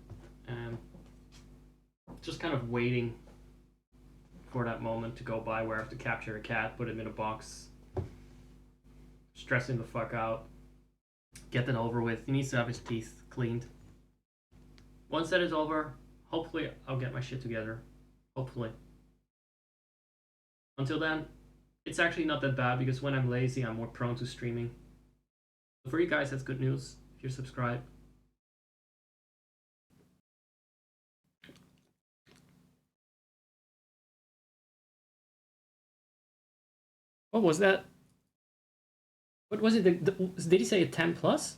and just kind of waiting for that moment to go by where I have to capture a cat, put him in a box, stressing the fuck out, get that over with. He needs to have his teeth cleaned. Once that is over, hopefully I'll get my shit together. Hopefully. Until then, it's actually not that bad because when I'm lazy, I'm more prone to streaming. So for you guys, that's good news if you're subscribed. What was that? What was it? Did he say a 10 plus?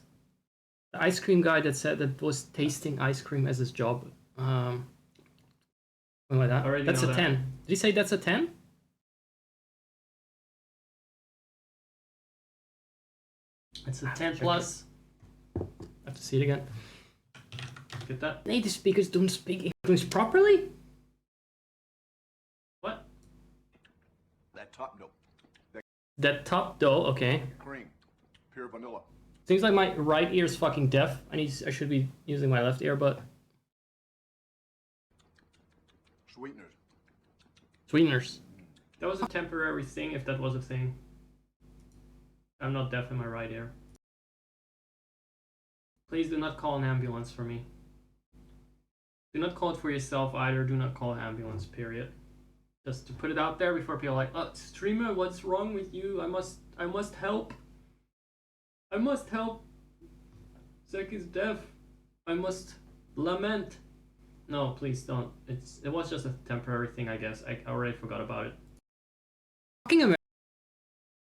The ice cream guy that said that was tasting ice cream as his job. Something like that. That's a 10. Did he say that's a 10? It's a 10 plus. I have to see it again. Get that? Native speakers don't speak English properly? What? That top note. That top dough, okay. Cream. Pure vanilla. Seems like my right ear is fucking deaf. I should be using my left ear, but Sweeteners. sweeteners. That was a temporary thing, if that was a thing. I'm not deaf in my right ear. Please do not call an ambulance for me. Do not call it for yourself either. Do not call an ambulance, period. Just to put it out there before people are like, oh, streamer, what's wrong with you? I must help. I must help. Zach is deaf. I must lament. No, please don't. It was just a temporary thing, I guess. I already forgot about it. Fucking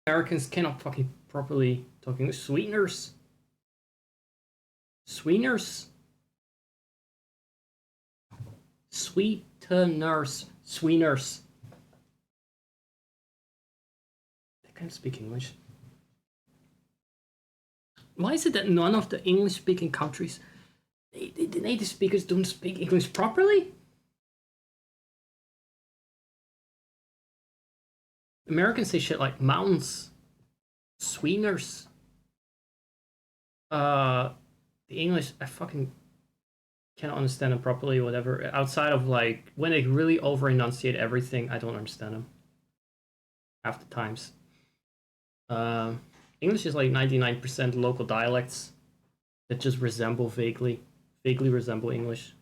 Americans cannot fucking properly talk English. Sweeteners. Sweeteners. Sweeteners. Sweeteners. They can't speak English. Why is it that none of the English-speaking countries, the native speakers don't speak English properly? Americans say shit like mountains, sweeteners. The English, I fucking cannot understand them properly, whatever. Outside of like, when they really over-enunciate everything, I don't understand them. Half the times. English is like 99% local dialects that just resemble vaguely resemble English.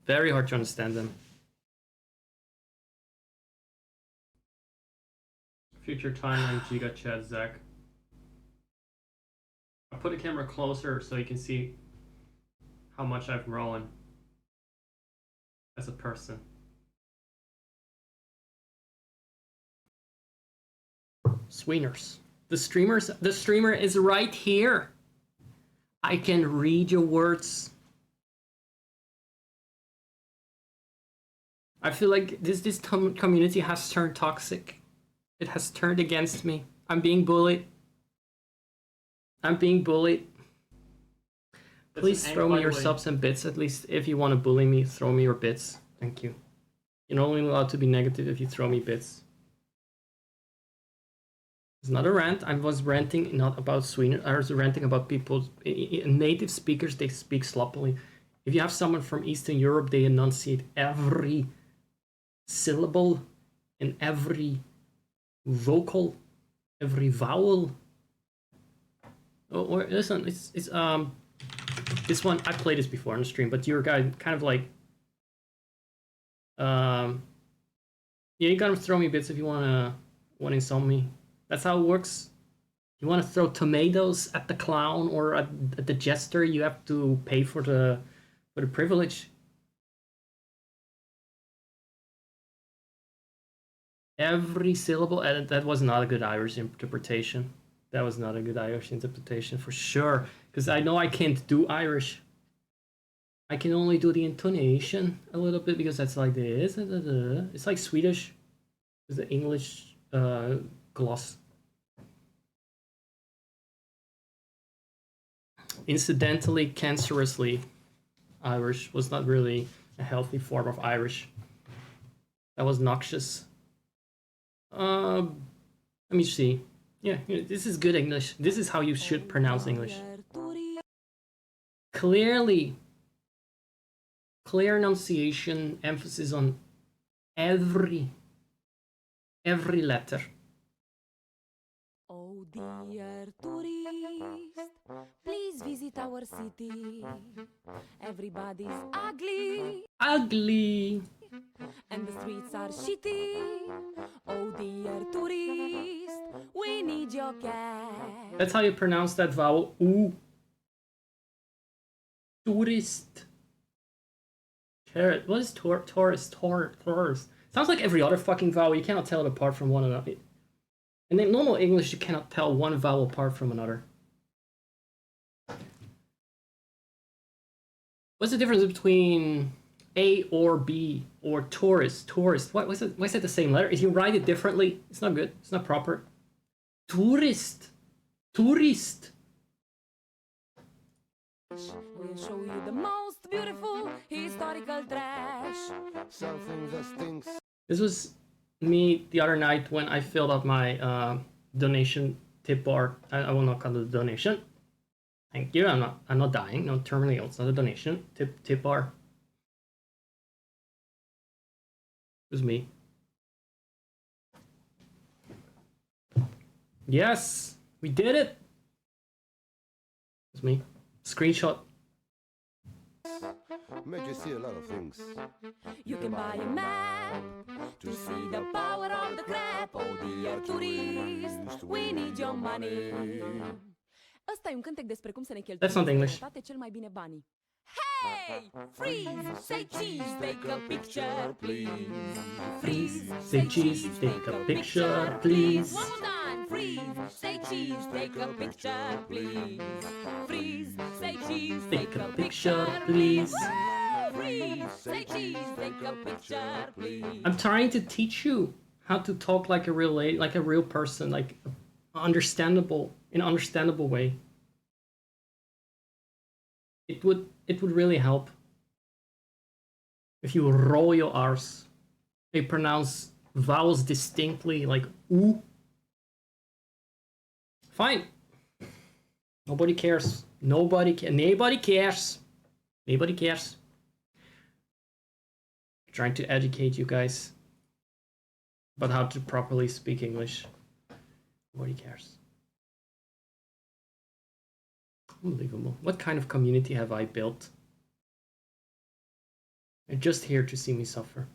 Very hard to understand them. Future timeline Giga Chat Zach. I'll put the camera closer so you can see how much I've grown as a person. Sweeteners. The streamer is right here. I can read your words. I feel like this community has turned toxic. It has turned against me. I'm being bullied. Please throw me your subs and bits, at least if you want to bully me, throw me your bits. Thank you. You're only allowed to be negative if you throw me bits. It's not a rant. I was ranting not about Sweden. I was ranting about people, native speakers, they speak sloppily. If you have someone from Eastern Europe, they enunciate every syllable and every vocal, every vowel. Or listen, it's this one I played this before on the stream, but you're kind of like yeah, you gotta throw me bits if you wanna insult me. That's how it works. You wanna throw tomatoes at the clown or at the jester, you have to pay for the privilege. Every syllable, and that was not a good Irish interpretation. That was not a good Irish interpretation for sure, because I know I can't do Irish. I can only do the intonation a little bit because that's like this. It's like Swedish, with the English gloss. Incidentally, cancerously, Irish was not really a healthy form of Irish. That was noxious. Let me see. Yeah, this is good English. This is how you should pronounce English. Clearly. Clear enunciation, emphasis on every letter. Oh dear tourist, please visit our city. Everybody's ugly. Ugly. And the streets are shitty. Oh dear tourist, we need your cash. That's how you pronounce that vowel. Ooh. Tourist. What is tourist? Tourist. Sounds like every other fucking vowel. You cannot tell it apart from one another. And in normal English, you cannot tell one vowel apart from another. What's the difference between A or B or tourist? Tourist. Why is it the same letter? If you write it differently, it's not good. It's not proper. Tourist. Tourist. We'll show you the most beautiful historical trash. Something that stinks. This was me the other night when I filled out my donation tip bar. I will not call it a donation. Thank you. I'm not dying. No, terminally ill. It's not a donation. Tip bar. It was me. Yes, we did it. It was me. Screenshot. Made you see a lot of things. You can buy a map to see the power of the crap. Oh dear tourist, we need your money. Ăsta e un cântec despre cum să ne cheltuim That's not English. cel mai bine banii. Hey! Freeze! Say cheese! Take a picture, please! Freeze! Say cheese, take a picture, please. One more time! Freeze! Say cheese! Take a picture, please! Freeze! Say cheese! Take a picture, please. Freeze! Say cheese! Take a picture, please! I'm trying to teach you how to talk like a real lady, like a real person, like in an understandable way. It would really help if you roll your R's. They pronounce vowels distinctly, like ooh. Fine. Nobody cares. Nobody cares. Nobody cares. I'm trying to educate you guys about how to properly speak English. Nobody cares. Unbelievable. What kind of community have I built? They're just here to see me suffer.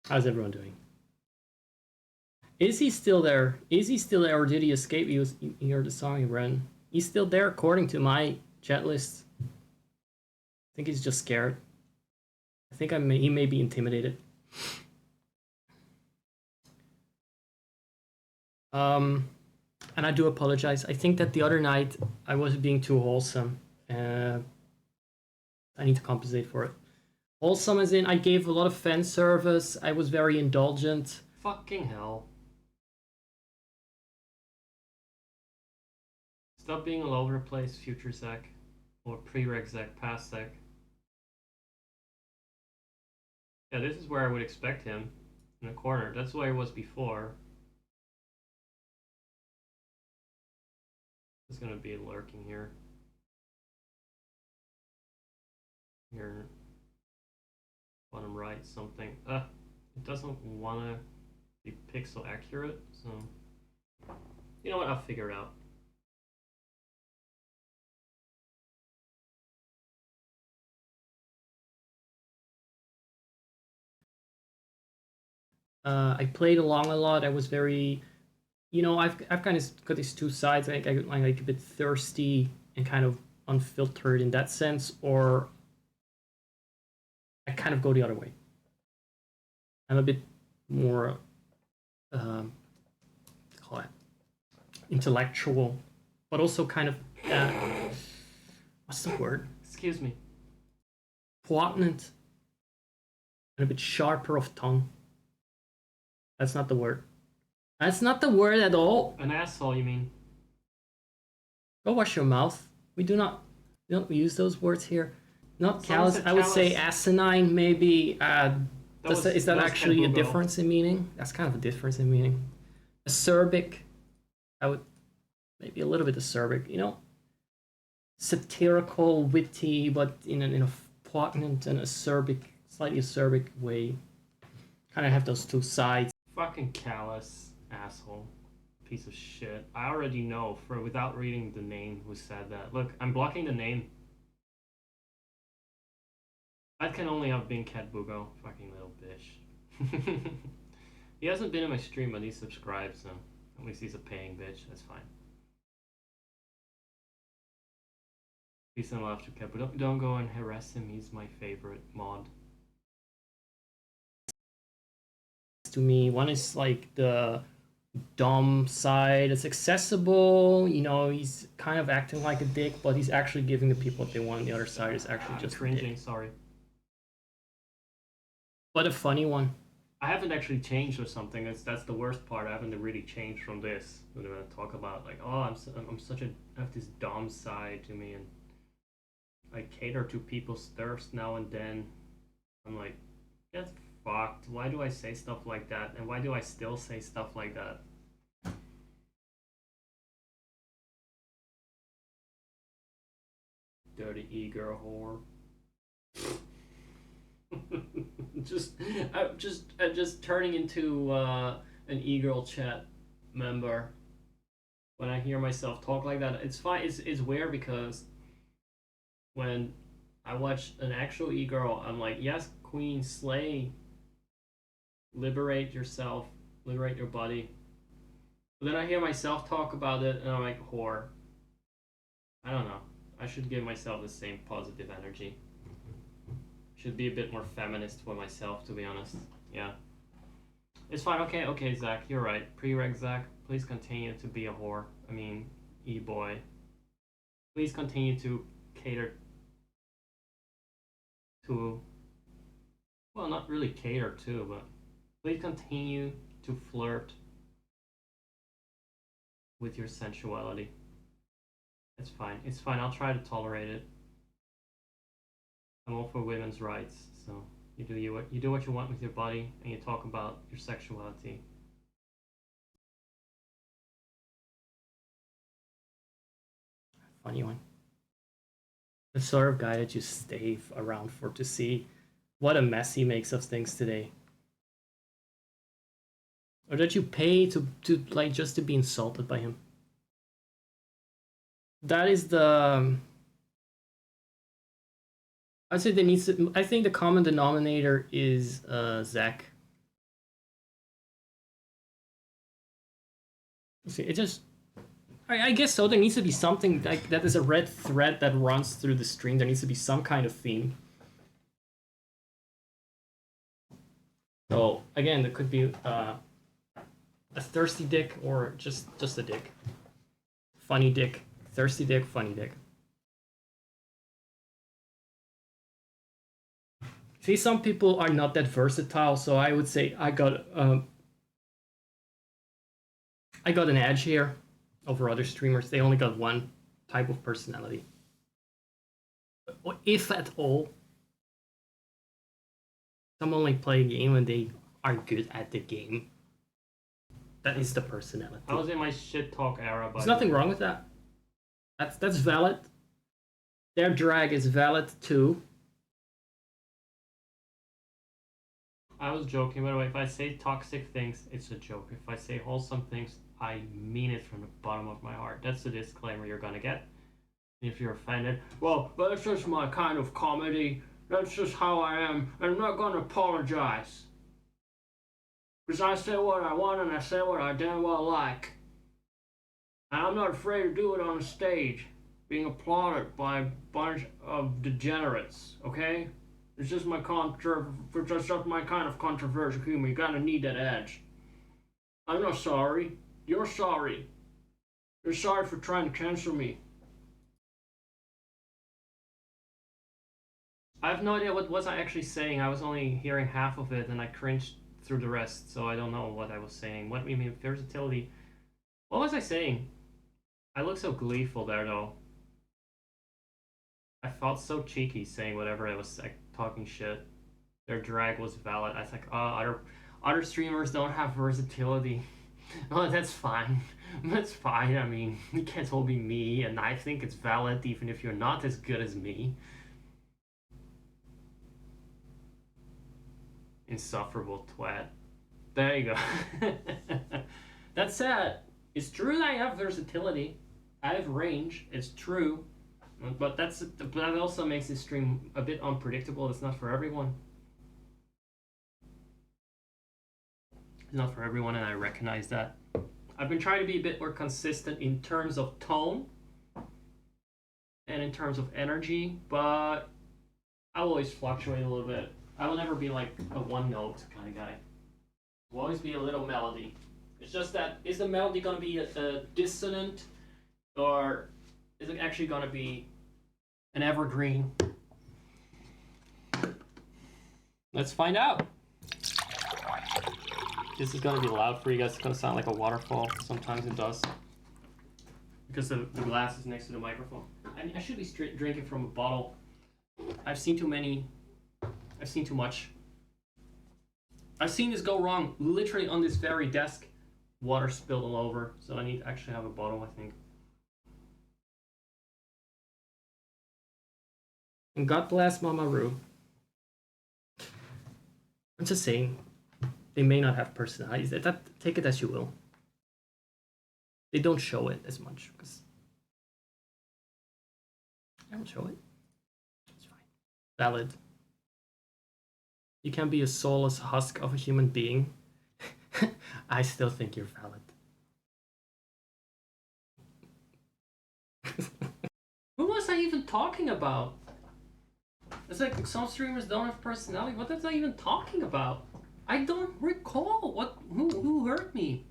How's everyone doing? Is he still there? Is he still there, or did he escape? You heard the song he ran. He's still there according to my chat list. I think he's just scared. I think he may be intimidated. And I do apologize. I think that the other night I was being too wholesome. I need to compensate for it. Wholesome as in I gave a lot of fan service. I was very indulgent. Fucking hell. Stop being all over the place, future Zach. Or pre-reg Zach, past Zach. Yeah, this is where I would expect him. In the corner. That's where he was before. He's gonna be lurking here. Here. Bottom right, something. It doesn't wanna be pixel accurate, so. You know what? I'll figure it out. I played along a lot. I was very, I've kind of got these two sides. I'm like a bit thirsty and kind of unfiltered in that sense, or I kind of go the other way. I'm a bit more, call it intellectual, but also kind of, what's the word? Excuse me. Poignant and a bit sharper of tongue. That's not the word. That's not the word at all. An asshole, you mean? Go wash your mouth. We don't use those words here. Not Someone callous. said I would say callous. asinine, maybe. Is that was actually a Ken Bugo. difference in meaning? That's kind of a difference in meaning. Acerbic. I would maybe a little bit acerbic. Satirical, witty, but in a poignant and acerbic, slightly acerbic way. Kind of have those two sides. Fucking callous asshole. Piece of shit. I already know without reading the name who said that. Look, I'm blocking the name. That can only have been Cat Bugo. Fucking little bitch. He hasn't been in my stream, but he subscribed, so at least he's a paying bitch. That's fine. Peace and love to Cat, but don't go and harass him. He's my favorite mod. To me, one is like the dumb side. It's accessible. He's kind of acting like a dick, but he's actually giving the people what they want. The other side is actually I'm just cringing, a dick. sorry. But a funny one. I haven't actually changed or something. That's the worst part. I haven't really changed from this. When I talk about like, oh, I have this dumb side to me, and I cater to people's thirst now and then. I'm like, get fucked. Why do I say stuff like that? And why do I still say stuff like that? Dirty e-girl whore. I'm just turning into an e-girl chat member when I hear myself talk like that. It's fine. It's weird because when I watch an actual e-girl, I'm like, yes, queen, slay, liberate yourself, liberate your body. But then I hear myself talk about it, and I'm like, whore. I don't know. I should give myself the same positive energy. Should be a bit more feminist for myself, to be honest. Yeah. It's fine. Okay, Zach, you're right. Pre-reg Zach, please continue to be a whore. I mean, e-boy. Please continue to cater to... Well, not really cater to, but please continue to flirt with your sensuality. It's fine. It's fine. I'll try to tolerate it. I'm all for women's rights, so you do what you want with your body, and you talk about your sexuality. Funny one. The sort of guy that you stay around for to see what a mess he makes of things today. Or that you pay to like just to be insulted by him. That is the... I'd say there needs to... I think the common denominator is Zach. See, it just... I guess so. There needs to be something like that is a red thread that runs through the stream. There needs to be some kind of theme. So again, there could be a thirsty dick or just a dick. Funny dick, thirsty dick, funny dick. See, some people are not that versatile, so I would say I got an edge here over other streamers. They only got one type of personality, if at all. Some only play a game when they are good at the game. That is the personality. I was in my shit talk era, but there's nothing wrong with that. That's valid. Their drag is valid too. I was joking, by the way. If I say toxic things, it's a joke. If I say wholesome things, I mean it from the bottom of my heart. That's the disclaimer you're gonna get. If you're offended, well, that's just my kind of comedy. That's just how I am. I'm not gonna apologize. Because I say what I want and I say what I damn well like. And I'm not afraid to do it on the stage, being applauded by a bunch of degenerates, okay? It's just my just my kind of controversial humor. You gotta need that edge. I'm not sorry. You're sorry. You're sorry for trying to cancel me. I have no idea what was I actually saying. I was only hearing half of it and I cringed through the rest, so I don't know what I was saying. What do you mean versatility? What was I saying? I look so gleeful there though. I felt so cheeky saying whatever I was like talking shit. Their drag was valid. I was like, oh, other streamers don't have versatility. Oh, that's fine. That's fine. I mean, you can't all be me, and I think it's valid even if you're not as good as me. Insufferable twat. There you go. That said, it's true that I have versatility. I have range. It's true. But that also makes this stream a bit unpredictable. It's not for everyone. It's not for everyone, and I recognize that. I've been trying to be a bit more consistent in terms of tone and in terms of energy, but I'll always fluctuate a little bit. I will never be like a one note kind of guy. Will always be a little melody. It's just that, is the melody going to be a dissonant, or is it actually going to be an evergreen? Let's find out. This is going to be loud for you guys. It's going to sound like a waterfall. Sometimes it does. Because the glass is next to the microphone. I should be drinking from a bottle. I've seen too many. I've seen too much. I've seen this go wrong literally on this very desk. Water spilled all over. So I need to actually have a bottle, I think. And God bless Mama Roo. I'm just saying, they may not have personalities. That take it as you will. They don't show it as much because I don't show it. It's fine. Valid. You can be a soulless husk of a human being. I still think you're valid. Who was I even talking about? It's like some streamers don't have personality. What was I even talking about? I don't recall. Who hurt me?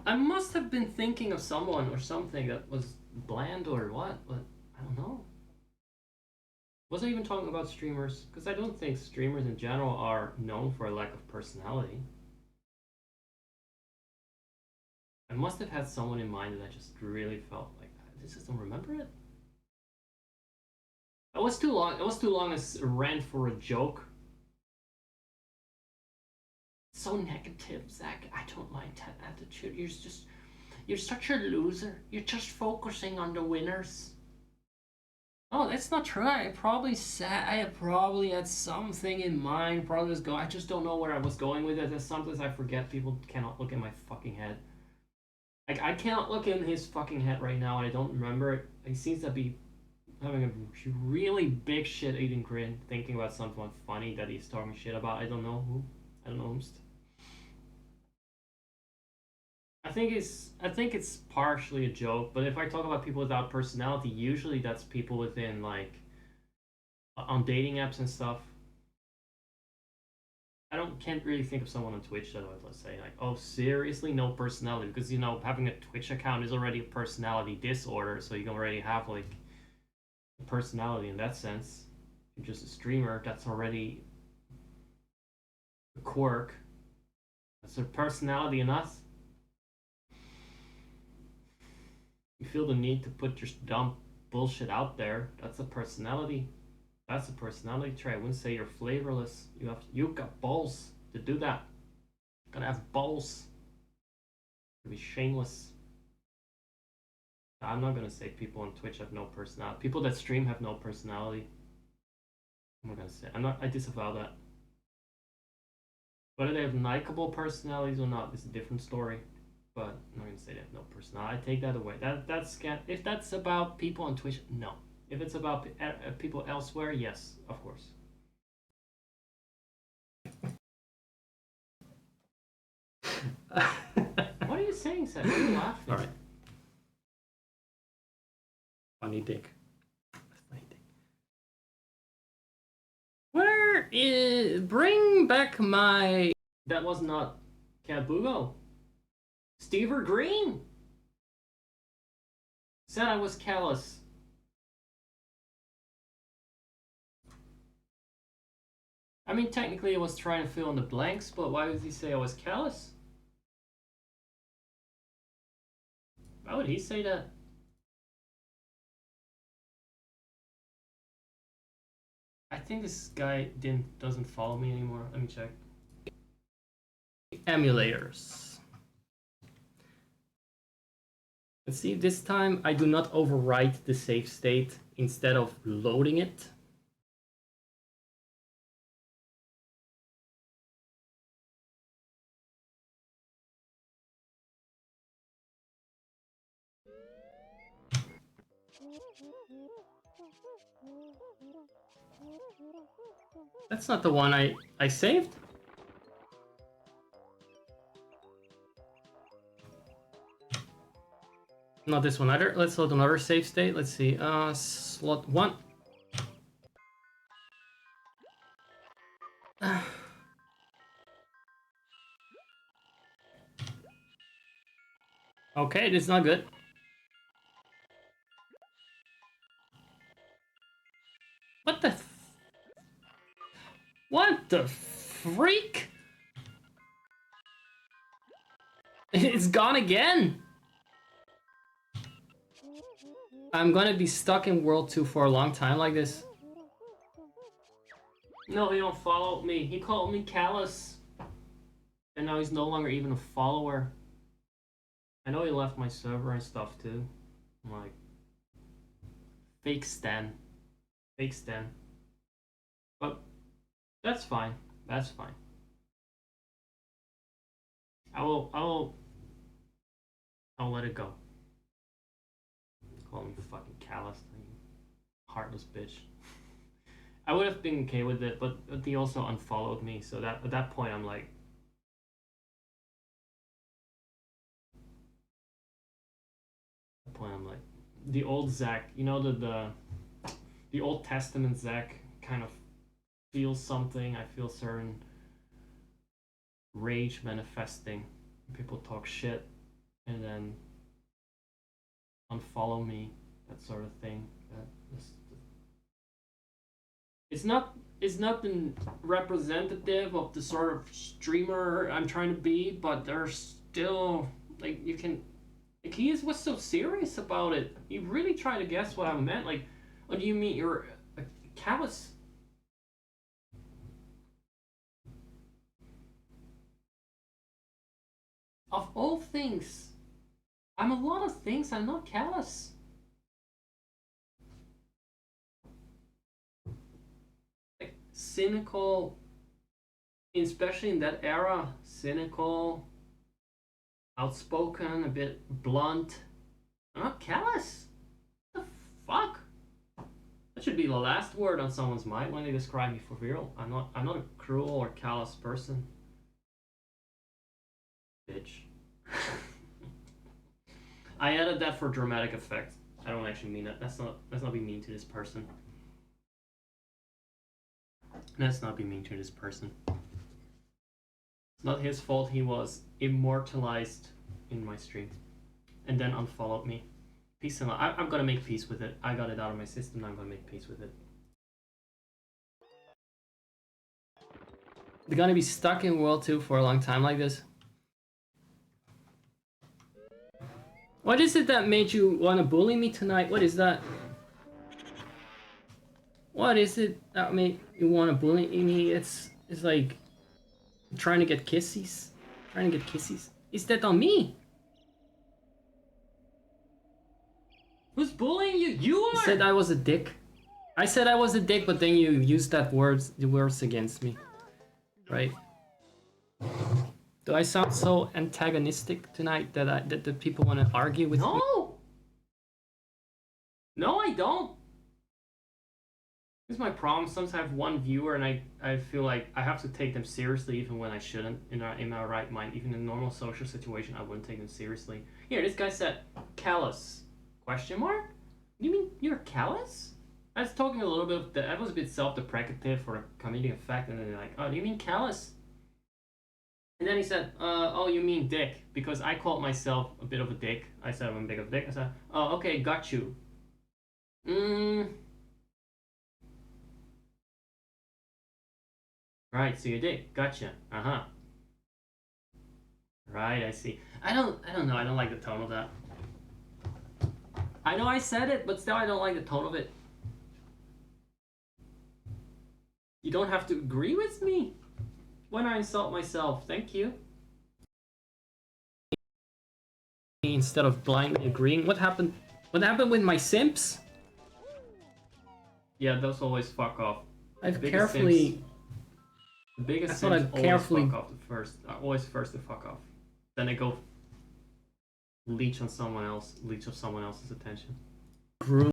I must have been thinking of someone or something that was bland or what, but I don't know. Was I even talking about streamers? Because I don't think streamers in general are known for a lack of personality. I must have had someone in mind that I just really felt like, I just don't remember it. It was too long. It was too long as a rant for a joke. So negative, Zach. I don't like that attitude. You're such a loser. You're just focusing on the winners. Oh, that's not true. I probably had something in mind. Probably was going. I just don't know where I was going with it. Sometimes I forget. People cannot look in my fucking head. Like, I cannot look in his fucking head right now. I don't remember it. He seems to be having a really big shit-eating grin, thinking about something funny that he's talking shit about. I don't know who. I don't know who's. I think it's partially a joke, but if I talk about people without personality, usually that's people within, like, on dating apps and stuff. Can't really think of someone on Twitch that would, let's say, like, oh, seriously, no personality, because, you know, having a Twitch account is already a personality disorder, so you can already have, like, a personality in that sense. If you're just a streamer, that's already a quirk. That's a personality in us. You feel the need to put your dumb bullshit out there. That's a personality. That's a personality trait. I wouldn't say you're flavorless. You've got balls to do that. You gotta have balls to be shameless. I'm not gonna say people on Twitch have no personality. People that stream have no personality. I'm not gonna say. I disavow that. Whether they have likable personalities or not is a different story. But I'm not gonna say they have no personality. I take that away. If that's about people on Twitch, no. If it's about people elsewhere, yes, of course. said. Why are you laughing? All right. Funny dick. Funny dick. Where is... Bring back my... That was not Cabugo. Stever Green said I was callous. I mean, technically I was trying to fill in the blanks, but why would he say I was callous? Why would he say that? I think this guy doesn't follow me anymore. Let me check. Emulators. Let's see, this time I do not overwrite the save state instead of loading it. That's not the one I saved. Not this one either. Let's load another save state. Let's see. Slot 1. Okay, this is not good. What the what the freak? It's gone again. I'm gonna be stuck in World 2 for a long time like this. No, he don't follow me. He called me callous. And now he's no longer even a follower. I know he left my server and stuff too. I'm like... Fake Stan. Fake Stan. But that's fine. That's fine. I'll let it go. Call me fucking callous, heartless bitch. I would have been okay with it, but he also unfollowed me, so that at that point I'm like, the old Zach, you know, the Old Testament Zach kind of feels something. I feel certain rage manifesting. People talk shit and then unfollow me, that sort of thing. It's not the representative of the sort of streamer I'm trying to be, but there's still like you can. Like he was so serious about it. He really tried to guess what I meant. Like, what do you mean you're a callous? Of all things, I'm a lot of things. I'm not callous. Like cynical, especially in that era. Cynical, outspoken, a bit blunt. I'm not callous. What the fuck? That should be the last word on someone's mind when they describe me for real. I'm not a cruel or callous person. Bitch. I added that for dramatic effect. I don't actually mean it. Let's not be mean to this person. Let's not be mean to this person. It's not his fault he was immortalized in my stream and then unfollowed me. Peace and love. I'm gonna make peace with it. I got it out of my system. I'm gonna make peace with it. They're gonna be stuck in World 2 for a long time like this. What is it that made you want to bully me tonight? What is that? What is it that made you want to bully me? It's like trying to get kissies. Trying to get kissies. Is that on me? Who's bullying you? You are! You said I was a dick. I said I was a dick, but then you used the words against me. Right? Do I sound so antagonistic tonight that the people want to argue with me? No! No, I don't. is my problem. Sometimes I have one viewer and I feel like I have to take them seriously even when I shouldn't in my right mind. Even in a normal social situation, I wouldn't take them seriously. Here, this guy said, callous, question mark? You mean you're callous? I was talking a little bit of that. I was a bit self-deprecative for a comedic effect, and then they're like, oh, do you mean callous? And then he said, oh, you mean dick, because I called myself a bit of a dick. I said I'm a bit of a dick. I said, oh, okay, got you. Right, so you did. Gotcha. Uh-huh. Right, I see. I don't know. I don't like the tone of that. I know I said it, but still I don't like the tone of it. You don't have to agree with me when I insult myself. Thank you. Instead of blindly agreeing. What happened? What happened with my simps? Yeah, those always fuck off. I've Biggest carefully. simps- The biggest I thought sims I'd always carefully- fuck off the first. Always first to fuck off. Then they go leech on someone else. Leech of someone else's attention. Groomed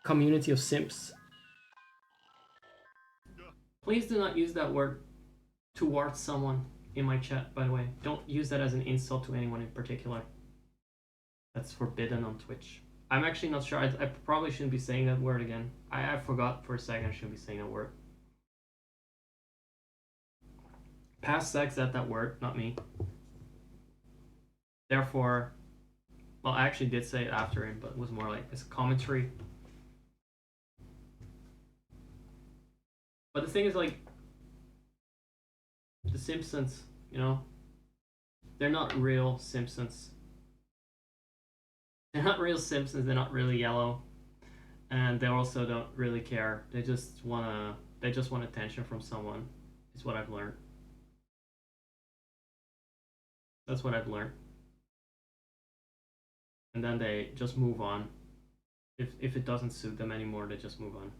community of simps. Please do not use that word towards someone in my chat, by the way. Don't use that as an insult to anyone in particular. That's forbidden on Twitch. I'm actually not sure. I probably shouldn't be saying that word again. I forgot for a second I shouldn't be saying that word. Past Sex said that word, not me. Therefore, well, I actually did say it after him, but it was more like it's a commentary. But the thing is, like, the Simpsons, you know, they're not real Simpsons. They're not real Simpsons. They're not really yellow, and they also don't really care. They just want attention from someone. Is what I've learned. That's what I've learned. And then they just move on. If it doesn't suit them anymore, they just move on.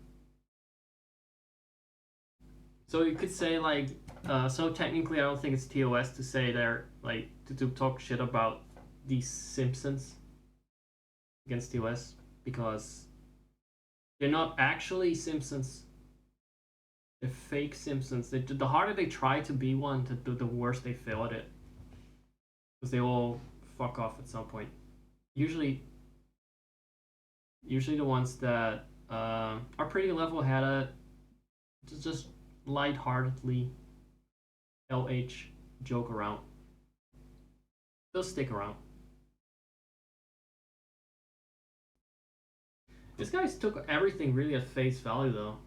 So you could say like, so technically I don't think it's TOS to say they're like to talk shit about these Simpsons against TOS because they're not actually Simpsons. They're fake Simpsons. The harder they try to be one, the worse they fail at it. Because they all fuck off at some point. Usually the ones that are pretty level-headed, just lightheartedly LH joke around. They'll stick around. This guy's took everything really at face value though.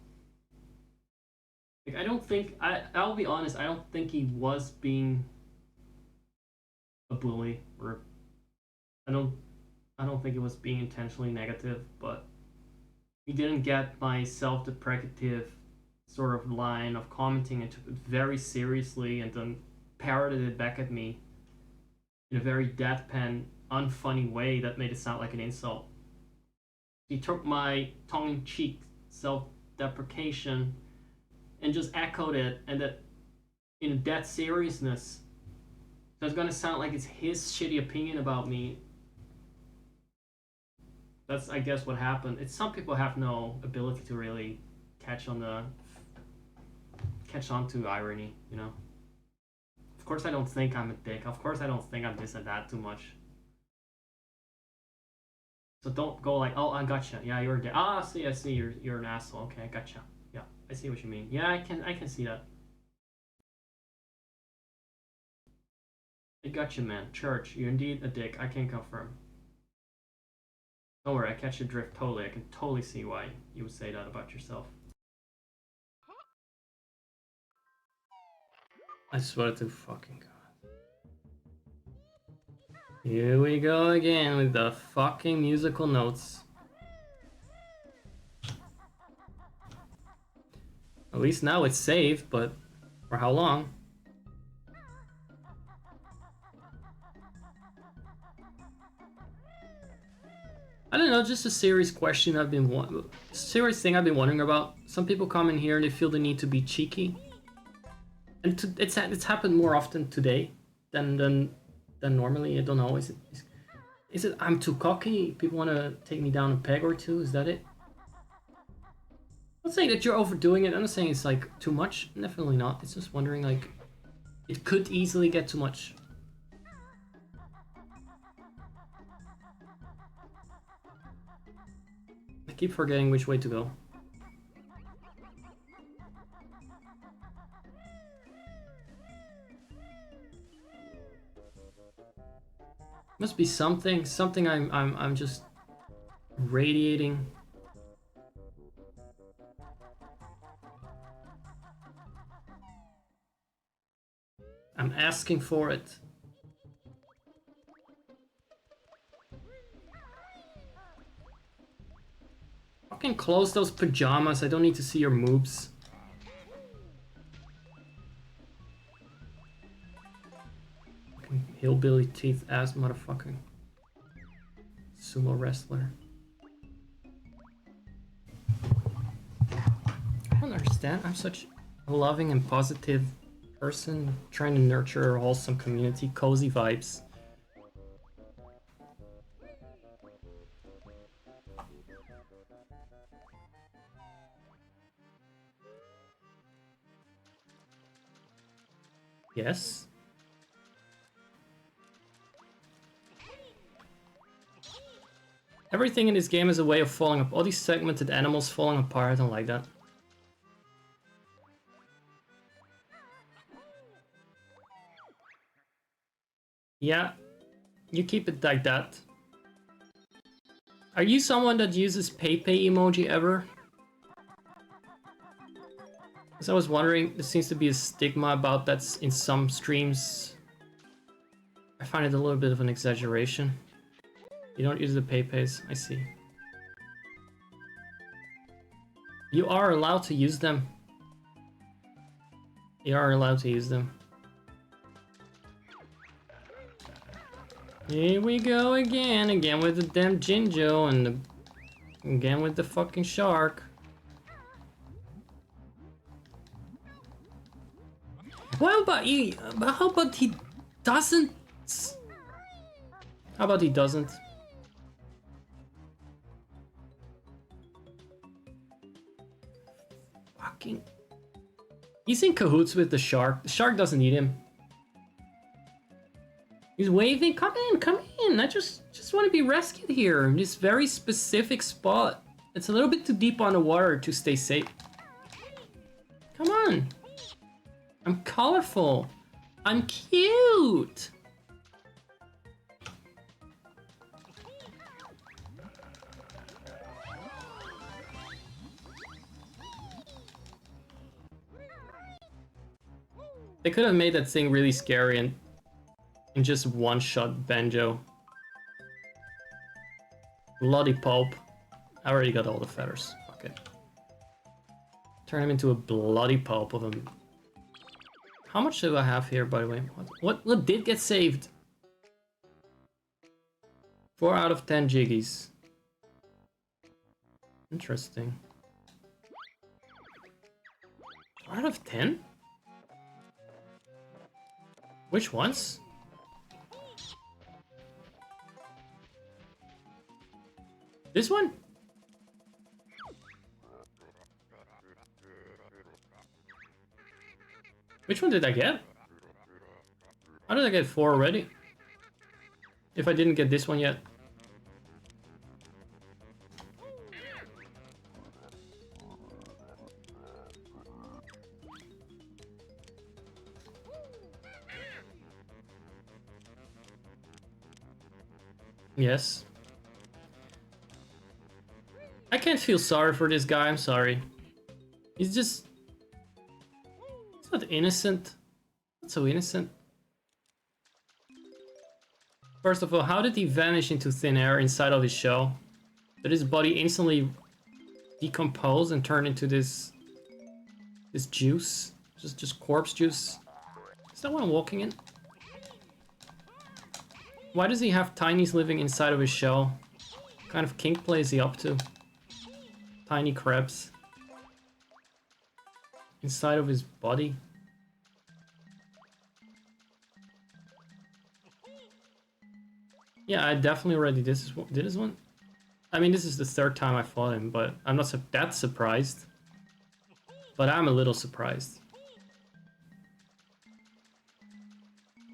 Like I don't think I'll be honest, I don't think he was being a bully or I don't think it was being intentionally negative, but he didn't get my self-deprecative sort of line of commenting and took it very seriously and then parroted it back at me in a very deadpan, unfunny way that made it sound like an insult. He took my tongue-in-cheek self-deprecation and just echoed it, and that in a dead seriousness. So it's gonna sound like it's his shitty opinion about me. That's, I guess, what happened. It's some people have no ability to really catch on to irony, you know. Of course, I don't think I'm a dick. Of course, I don't think I'm this and that too much. So don't go like, oh, I gotcha. Yeah, you're a dick. Ah, I see. You're an asshole. Okay, I gotcha. Yeah, I see what you mean. Yeah, I can see that. I gotcha, man. Church, you're indeed a dick. I can confirm. Don't worry, I catch your drift totally. I can totally see why you would say that about yourself. I swear to fucking God. Here we go again with the fucking musical notes. At least now it's saved, but for how long? I don't know, just a serious question serious thing I've been wondering about. Some people come in here and they feel the need to be cheeky. And it's happened more often today than normally. I don't know. Is it I'm too cocky? People want to take me down a peg or two? Is that it? I'm not saying that you're overdoing it. I'm not saying it's like too much. Definitely not. It's just wondering like it could easily get too much. I keep forgetting which way to go. Must be something I'm just radiating. I'm asking for it. Fucking close those pajamas. I don't need to see your moves. Fucking hillbilly teeth ass motherfucker. Sumo wrestler. I don't understand. I'm such a loving and positive person trying to nurture a wholesome community, cozy vibes. Yes. Everything in this game is a way of falling up. All these segmented animals falling apart. I don't like that. Yeah, you keep it like that. Are you someone that uses PayPay emoji ever? Because I was wondering, there seems to be a stigma about that in some streams. I find it a little bit of an exaggeration. You don't use the PayPays, I see. You are allowed to use them. You are allowed to use them. Here we go again with the damn Jinjo and again with the fucking shark. Well, but how about he doesn't? How about he doesn't? Fucking. He's in cahoots with the shark. The shark doesn't need him. He's waving. Come in, come in. I just want to be rescued here in this very specific spot. It's a little bit too deep on the water to stay safe. Come on. I'm colorful. I'm cute. They could have made that thing really scary and just one-shot Banjo. Bloody pulp. I already got all the feathers. Fuck it. Turn him into a bloody pulp of him. How much do I have here, by the way? What did get saved? 4 out of 10 jiggies. Interesting. 4 out of 10? Which ones? This one? Which one did I get? How did I get 4 already? If I didn't get this one yet. Yes. I can't feel sorry for this guy, I'm sorry. He's just... He's not innocent. Not so innocent. First of all, how did he vanish into thin air inside of his shell? Did his body instantly decompose and turn into this juice? Just corpse juice? Is that what I'm walking in? Why does he have tinies living inside of his shell? What kind of kink play is he up to? Tiny crabs. Inside of his body? Yeah, I definitely already did this one. I mean, this is the third time I fought him, but I'm not that surprised. But I'm a little surprised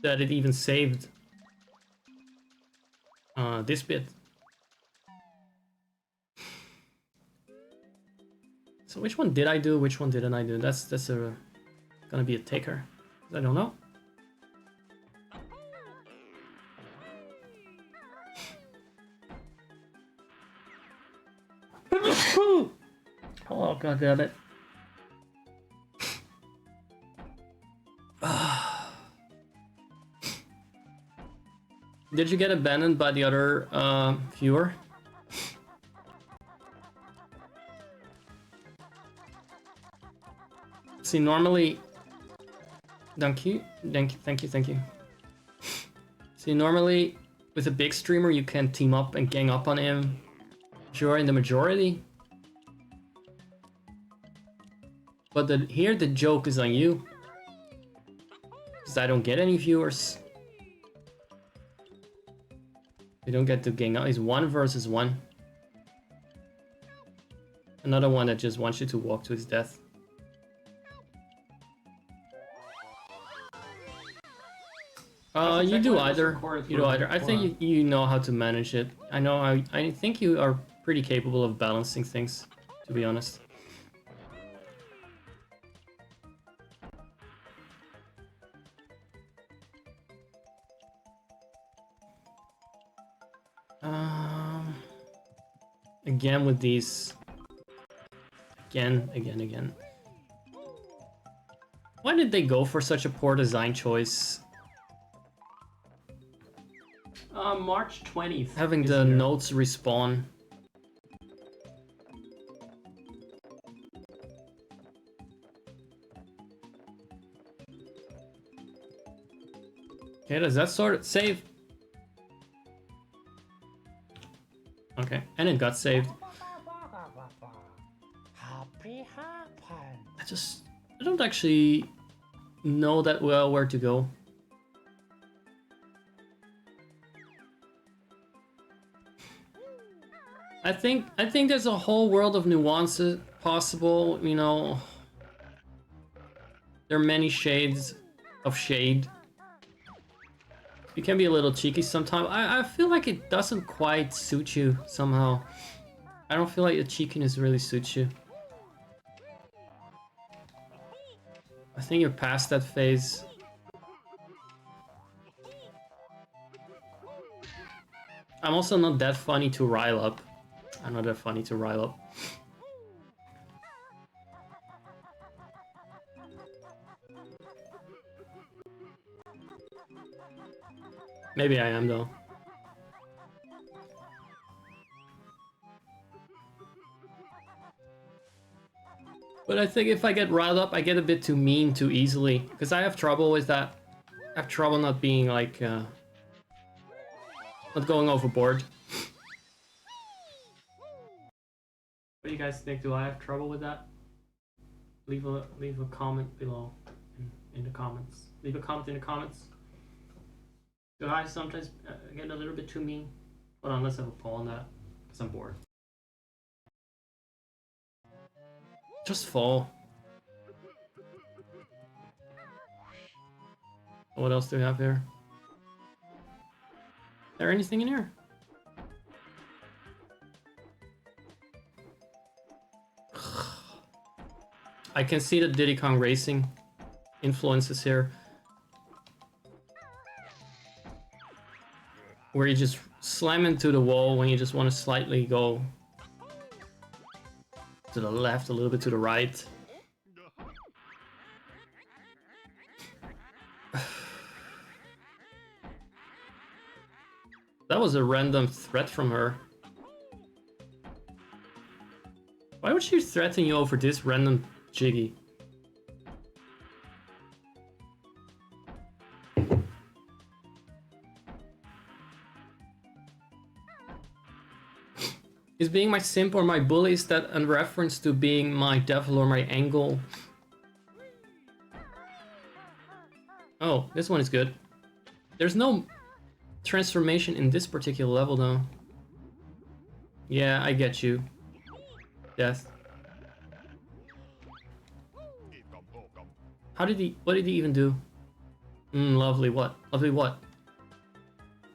that it even saved this bit. So which one did I do? Which one didn't I do? That's gonna be a taker. I don't know. Oh, god damn it. Did you get abandoned by the other viewer? See, normally... Thank you. See, normally with a big streamer you can team up and gang up on him if you're in the majority. But here the joke is on you. Because I don't get any viewers. We don't get to gang up. He's 1 versus 1. Another one that just wants you to walk to his death. You do either. You do either. I think you know how to manage it. I think you are pretty capable of balancing things, to be honest. Again with these. Again. Why did they go for such a poor design choice? March 20th. Having the notes respawn. Okay, does that sort of save? Okay, and it got saved. I don't actually know that well where to go. I think there's a whole world of nuances possible, you know. There are many shades of shade. You can be a little cheeky sometimes. I feel like it doesn't quite suit you somehow. I don't feel like the cheekiness really suits you. I think you're past that phase. I'm also not that funny to rile up. I'm not that funny to rile up. Maybe I am though. But I think if I get riled up, I get a bit too mean too easily. Because I have trouble with that. I have trouble not being like... not going overboard. What do you guys think? Do I have trouble with that? Leave a comment below in the comments. Leave a comment in the comments. Do I sometimes get a little bit too mean? Hold on, let's have a poll on that. Because I'm bored. Just fall. What else do we have here? Is there anything in here? I can see the Diddy Kong Racing influences here. Where you just slam into the wall when you just want to slightly go to the left, a little bit to the right. That was a random threat from her. Why would she threaten you over this random jiggy? Is being my simp or my bully, is that a reference to being my devil or my angle? Oh, this one is good. There's no transformation in this particular level though. Yeah, I get you. Death. How did he... What did he even do? Lovely what? Lovely what?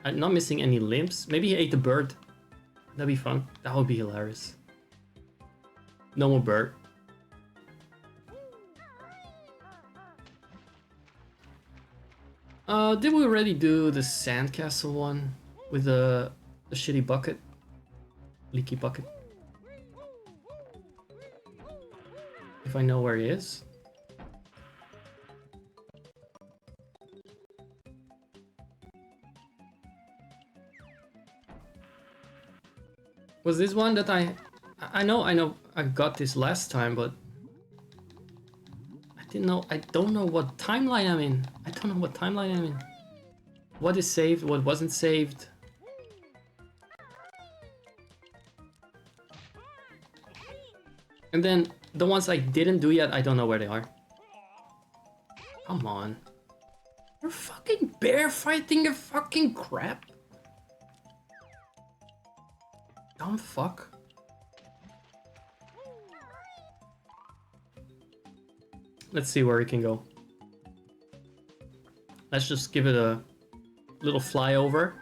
I'm not missing any limbs. Maybe he ate the bird. That'd be fun. That would be hilarious. No more bird. Did we already do the sandcastle one with the shitty bucket? Leaky bucket. If I know where he is. Was this one that I know I got this last time, but I don't know what timeline I'm in. I don't know what timeline I'm in. What is saved, what wasn't saved. And then the ones I didn't do yet, I don't know where they are. Come on. You're fucking bear fighting a fucking crap. Dumb fuck. Let's see where we can go. Let's just give it a little flyover.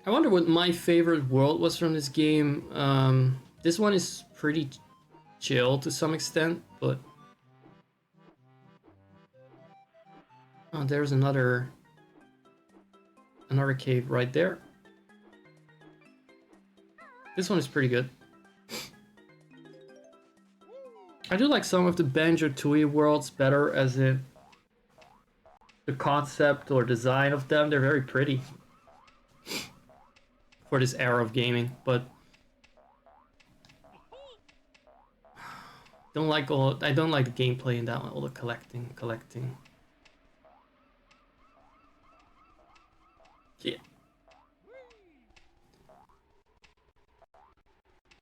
I wonder what my favorite world was from this game. This one is pretty chill to some extent, but... Oh, there's another cave right there. This one is pretty good. I do like some of the Banjo-Tooie worlds better, as in the concept or design of them. They're very pretty for this era of gaming, but I don't like the gameplay in that one. All the collecting. Yeah.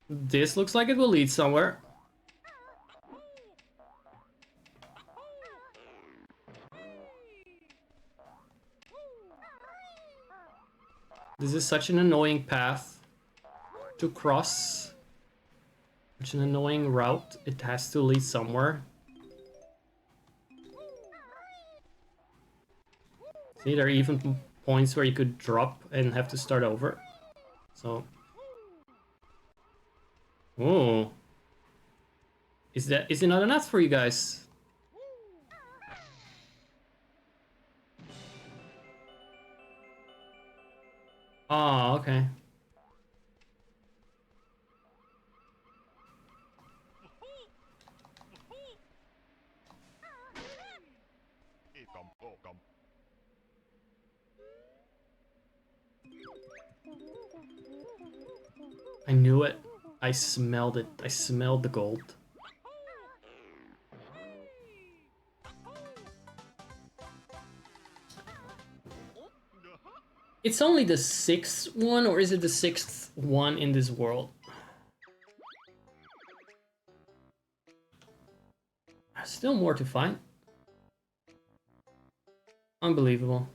This looks like it will lead somewhere. This is such an annoying path to cross. Such an annoying route. It has to lead somewhere. See, there are even points where you could drop and have to start over. So... Oh. Is it not enough for you guys? Oh, okay. I knew it. I smelled it. I smelled the gold. It's only the 6th one, or is it the 6th one in this world? There's still more to find. Unbelievable.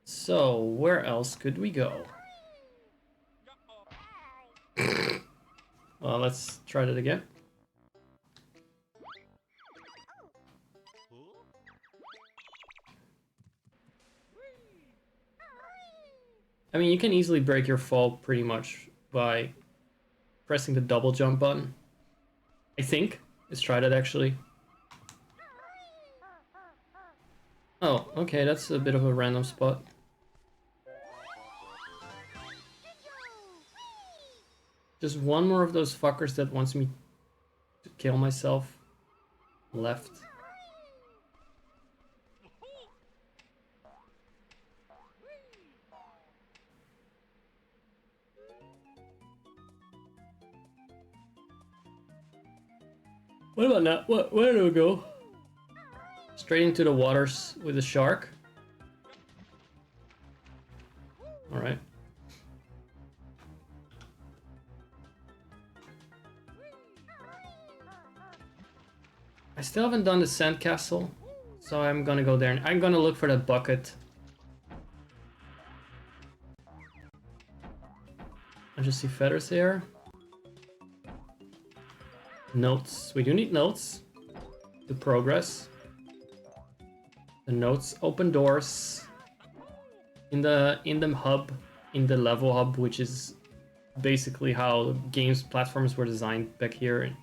So, where else could we go? Well, let's try that again. I mean, you can easily break your fall pretty much by pressing the double jump button. I think. Let's try that actually. Oh, okay, that's a bit of a random spot. Just one more of those fuckers that wants me to kill myself left. What about now? Where do we go? Straight into the waters with the shark? I still haven't done the sandcastle, so I'm gonna go there and I'm gonna look for that bucket. I just see feathers here. Notes. We do need notes to progress. The notes open doors in the hub, in the level hub, which is basically how games platforms were designed back here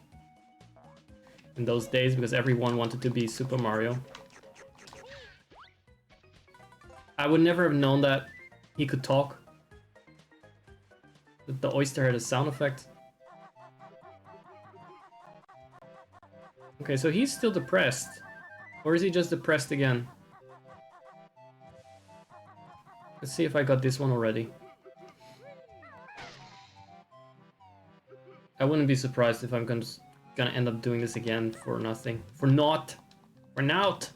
in those days, because everyone wanted to be Super Mario. I would never have known that he could talk. That the oyster had a sound effect. Okay, so he's still depressed. Or is he just depressed again? Let's see if I got this one already. I wouldn't be surprised if I'm gonna end up doing this again for nothing. For naught! For naught!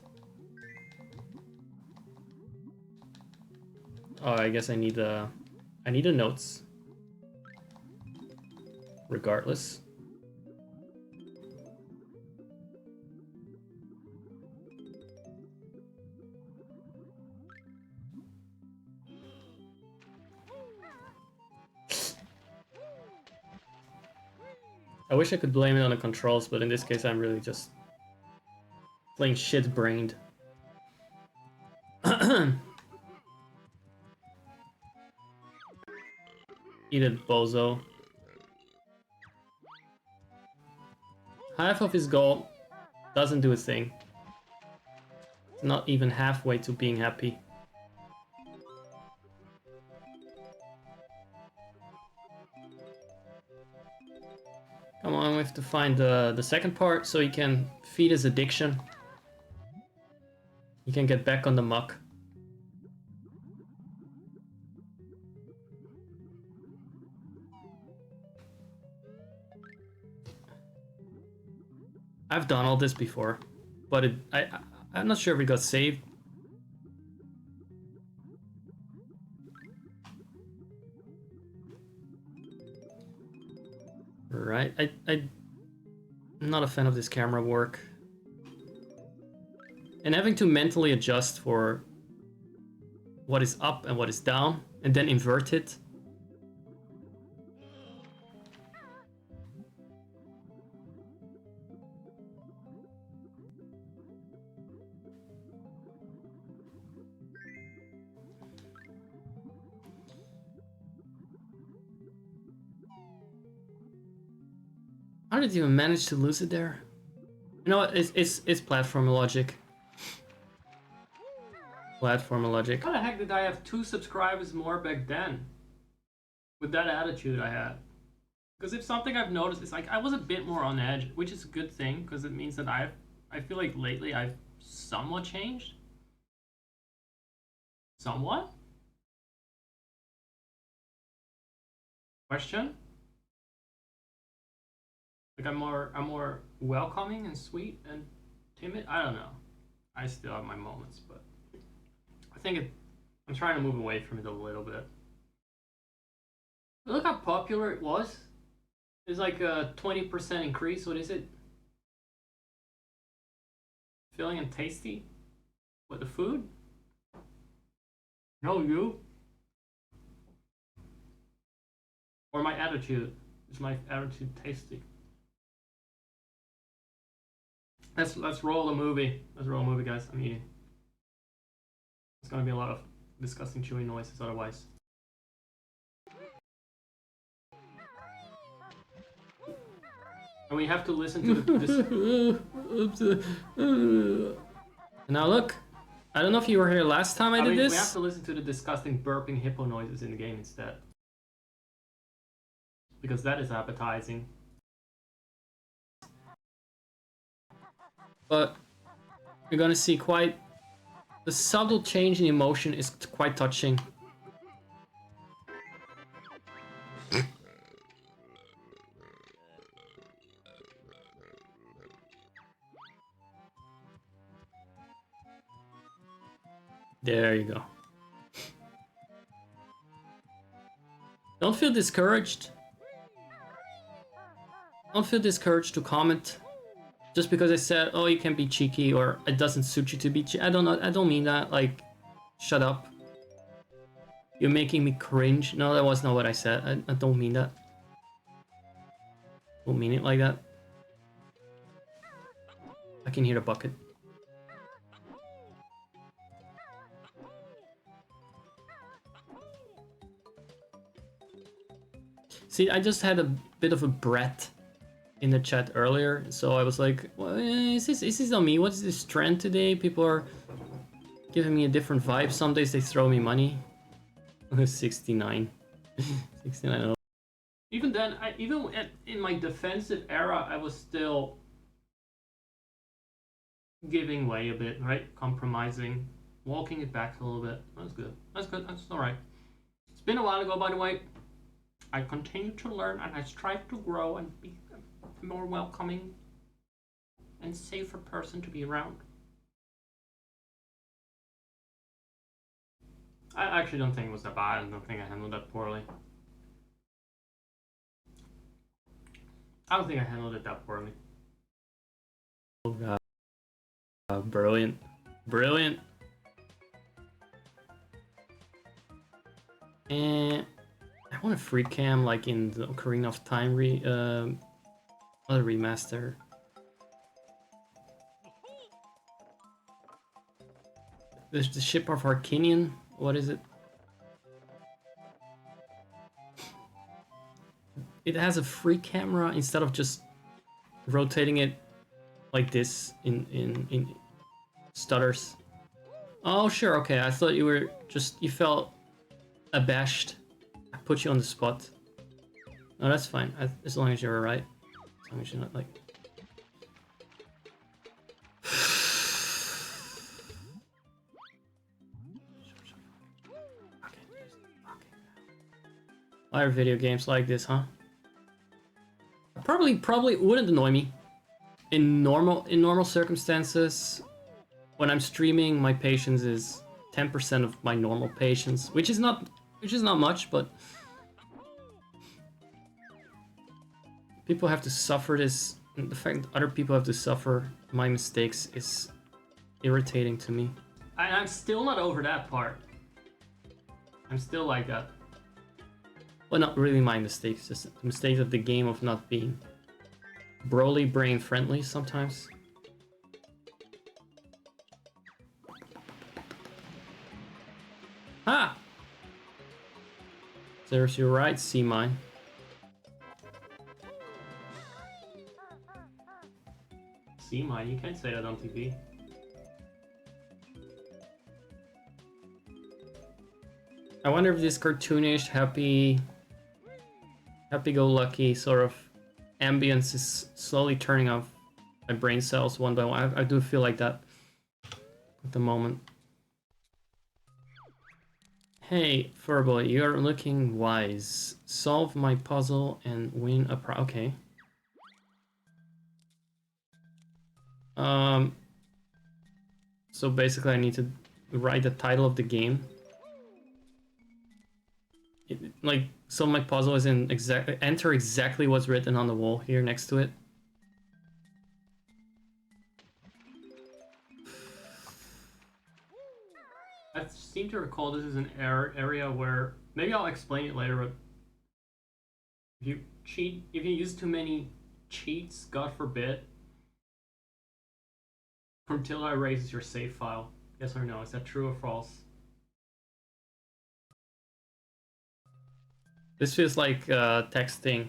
Oh, I guess I need the notes. Regardless. I wish I could blame it on the controls, but in this case I'm really just playing shit-brained. Eat it, bozo. Half of his goal doesn't do a thing. It's not even halfway to being happy. Come on, we have to find the second part so he can feed his addiction. He can get back on the muck. I've done all this before, but I'm not sure if it got saved. Right, I'm not a fan of this camera work. And having to mentally adjust for what is up and what is down, and then invert it. How did you even manage to lose it there? You know what? It's platform logic. Platform logic. How the heck did I have 2 subscribers more back then? With that attitude I had. Because if something I've noticed is like I was a bit more on edge, which is a good thing because it means that I feel like lately I've somewhat changed. Somewhat? Question? Like I'm more welcoming and sweet and timid. I don't know. I still have my moments, but I think I'm trying to move away from it a little bit. Look how popular it was. It's like a 20% increase. What is it? Filling and tasty? What, the food? No, you. Or my attitude. Is my attitude tasty? Let's roll the movie. Let's roll a movie, guys. I'm eating. It's gonna be a lot of disgusting chewing noises otherwise. And we have to listen to this. Now look, I don't know if you were here last time I did this. We have to listen to the disgusting burping hippo noises in the game instead. Because that is appetizing. But you're gonna see quite the subtle change in emotion is quite touching. There you go. Don't feel discouraged. Don't feel discouraged to comment. just because I said, oh, you can be cheeky or it doesn't suit you to be cheeky. I don't know. I don't mean that. Like, shut up. You're making me cringe. No, that was not what I said. I don't mean that. Don't mean it like that. I can hear the bucket. See, I just had a bit of a brat in the chat earlier, so I was like, well, is this on me? What is this trend today? People are giving me a different vibe. Some days they throw me money. 69. 69. Even then, in my defensive era, I was still giving way a bit, right? Compromising, walking it back a little bit. That's good. That's good. That's all right. It's been a while ago, by the way. I continue to learn and I strive to grow and be a more welcoming and safer person to be around. I actually don't think it was that bad. I don't think I handled that poorly. I don't think I handled it that poorly. Oh god. Brilliant. Brilliant. And I want a free cam like in the Ocarina of Time other remaster. There's the ship of Harkinian. What is it? It has a free camera instead of just rotating it like this in stutters. Oh sure, okay. I thought you felt abashed. I put you on the spot. No, that's fine. As long as you're alright. As long as you're not like. Why are video games like this, huh? Probably wouldn't annoy me. In normal circumstances, when I'm streaming, my patience is 10% of my normal patience, which is not much, but people have to suffer this. And the fact that other people have to suffer my mistakes is irritating to me. I'm still not over that part. I'm still like that. Well, not really my mistakes, just the mistakes of the game of not being Broly brain friendly sometimes. Ah! There's your right, see mine. See mine, you can't say that on TV. I wonder if this cartoonish, happy-go-lucky sort of ambience is slowly turning off my brain cells one by one. I do feel like that at the moment. Hey, Furboy, you're looking wise. Solve my puzzle and win a prize. Okay. So basically I need to write the title of the game. So my puzzle is in enter exactly what's written on the wall here next to it. I seem to recall this is an area where, maybe I'll explain it later, but if you use too many cheats, God forbid, Cortilla erases your save file. Yes or no? Is that true or false? This feels like texting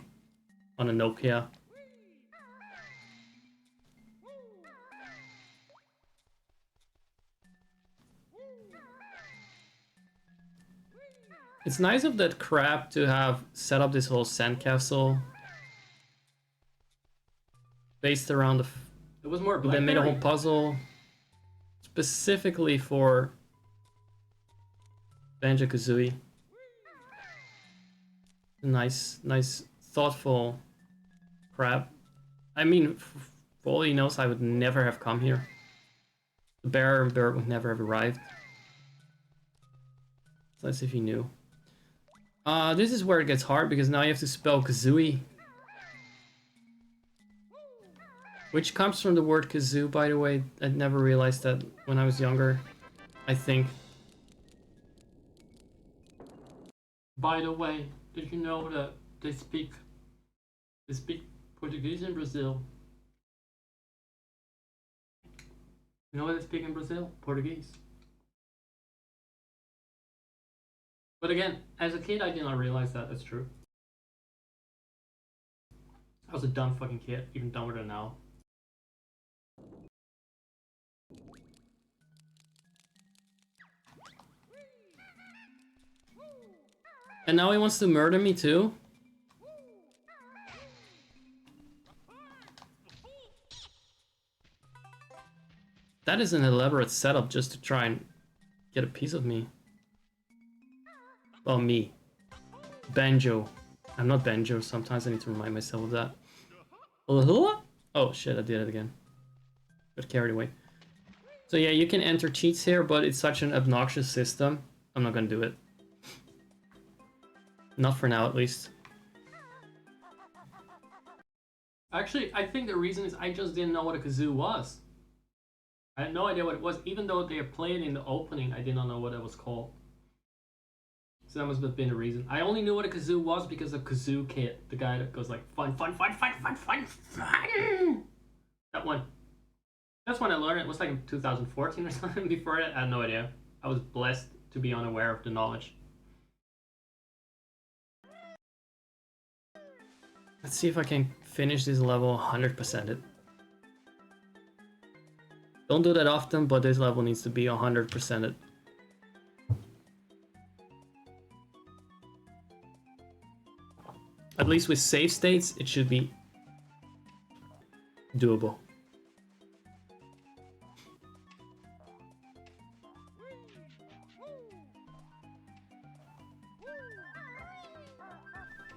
on a Nokia. It's nice of that crap to have set up this whole sandcastle based around the. It was more. They made a whole puzzle specifically for Banjo-Kazooie. Nice, thoughtful crap. I mean, for all he knows, I would never have come here. The bear and bird would never have arrived. Let's see if he knew. This is where it gets hard because now you have to spell Kazooie. Which comes from the word kazoo, by the way. I never realized that when I was younger, I think. By the way, did you know that they speak Portuguese in Brazil? You know what they speak in Brazil? Portuguese. But again, as a kid, I did not realize that that's true. I was a dumb fucking kid, even dumber than now. And now he wants to murder me too? That is an elaborate setup just to try and get a piece of me. Well, me. Banjo. I'm not Banjo, sometimes I need to remind myself of that. Oh shit, I did it again. Got carried away. So yeah, you can enter cheats here, but it's such an obnoxious system. I'm not gonna do it. Not for now, at least. Actually, I think the reason is I just didn't know what a kazoo was. I had no idea what it was. Even though they played in the opening, I did not know what it was called. So that must have been the reason. I only knew what a kazoo was because of Kazoo Kid, the guy that goes like, fun, fun, fun, fun, fun, fun, fun. That one. That's when I learned it. It was like in 2014 or something. Before that, I had no idea. I was blessed to be unaware of the knowledge. Let's see if I can finish this level 100% it. Don't do that often, but this level needs to be 100% it. At least with save states, it should be doable.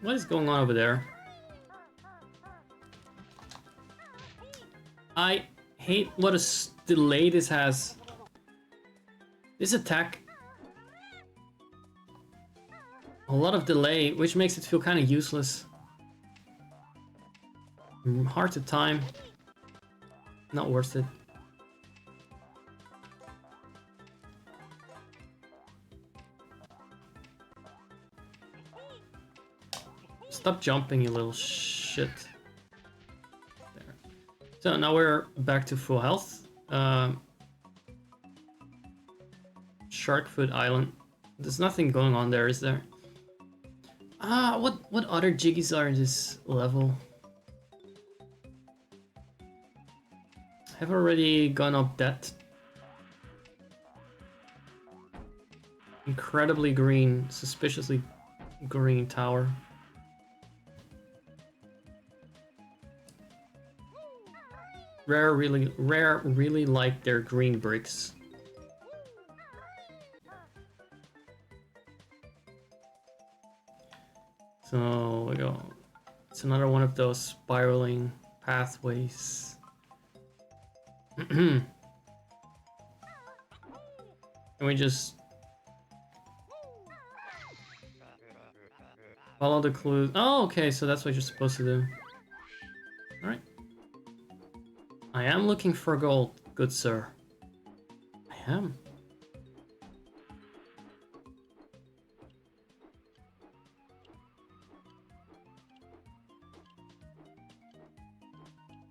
What is going on over there? I hate what a delay this has. This attack. A lot of delay, which makes it feel kind of useless. Hard to time. Not worth it. Stop jumping, you little shit. There. So now we're back to full health. Sharkfoot Island. There's nothing going on there, is there? What other jiggies are in this level? Have already gone up that incredibly green, suspiciously green tower. Rare really like their green bricks. So we go. It's another one of those spiraling pathways. And we just follow the clues. Oh, okay, so that's what you're supposed to do. Alright. I am looking for gold, good sir. I am.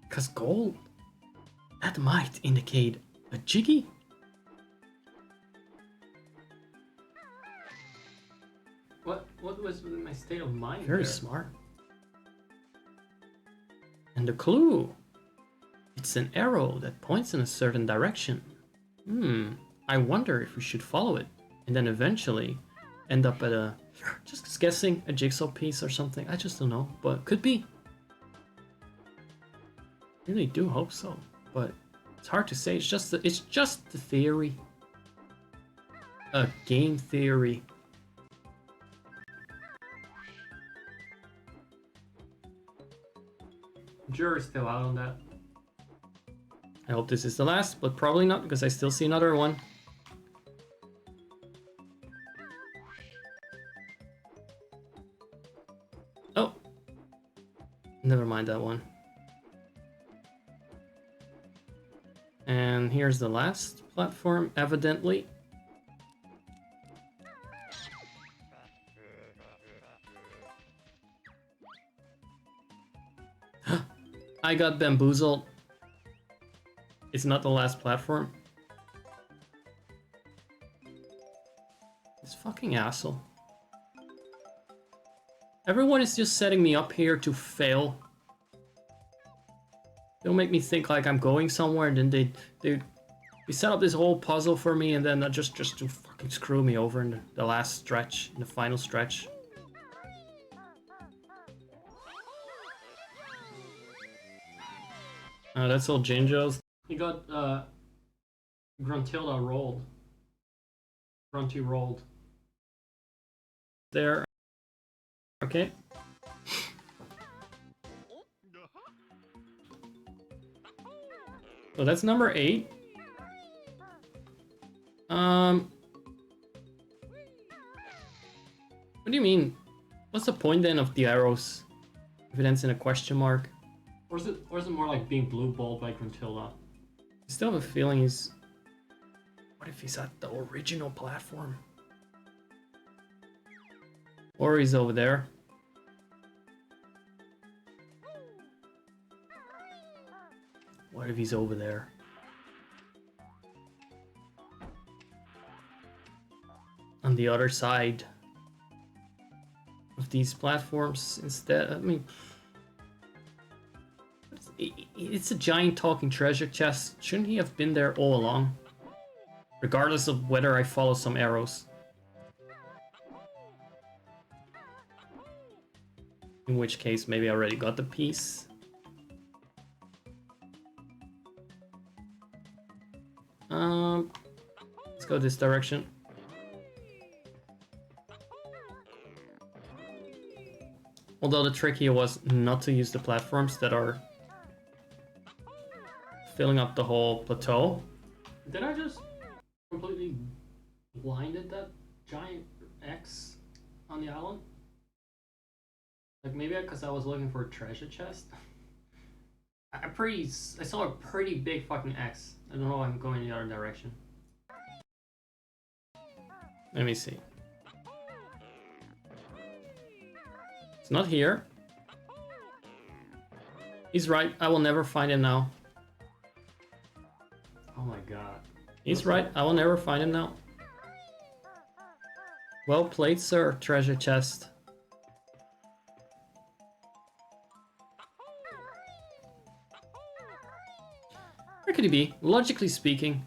Because gold, that might indicate a jiggy. What was my state of mind? Very there? smart. And the clue. It's an arrow that points in a certain direction. I wonder if we should follow it and then eventually end up at a, just guessing, a jigsaw piece or something. I just don't know, but could be. Really do hope so, but it's hard to say. It's just the theory. A game theory. Jury's still out on that. I hope this is the last, but probably not, because I still see another one. Oh! Never mind that one. And here's the last platform, evidently. I got bamboozled. It's not the last platform. This fucking asshole. Everyone is just setting me up here to fail. They'll make me think like I'm going somewhere, and then they set up this whole puzzle for me, and then just to fucking screw me over in the last stretch, in the final stretch. That's all Jinjo's. He got Gruntilda rolled. Grunty rolled. There. Okay. So that's number 8. What do you mean? What's the point then of the arrows? If it ends in a question mark? Or is it more like being blue balled by Gruntilda? I still have a feeling he's... What if he's at the original platform? Or he's over there. What if he's over there? On the other side of these platforms instead. I mean, it's a giant talking treasure chest. Shouldn't he have been there all along? Regardless of whether I follow some arrows. In which case, maybe I already got the piece. Let's go this direction. Although the trick here was not to use the platforms that are filling up the whole plateau. Did I just completely blinded that giant X on the island? Like maybe because I was looking for a treasure chest. I saw a pretty big fucking X. I don't know why I'm going in the other direction. Let me see. It's not here. He's right. I will never find him now. Oh my god. He's right. I will never find him now. Well played, sir. Treasure chest. Where could he be? Logically speaking.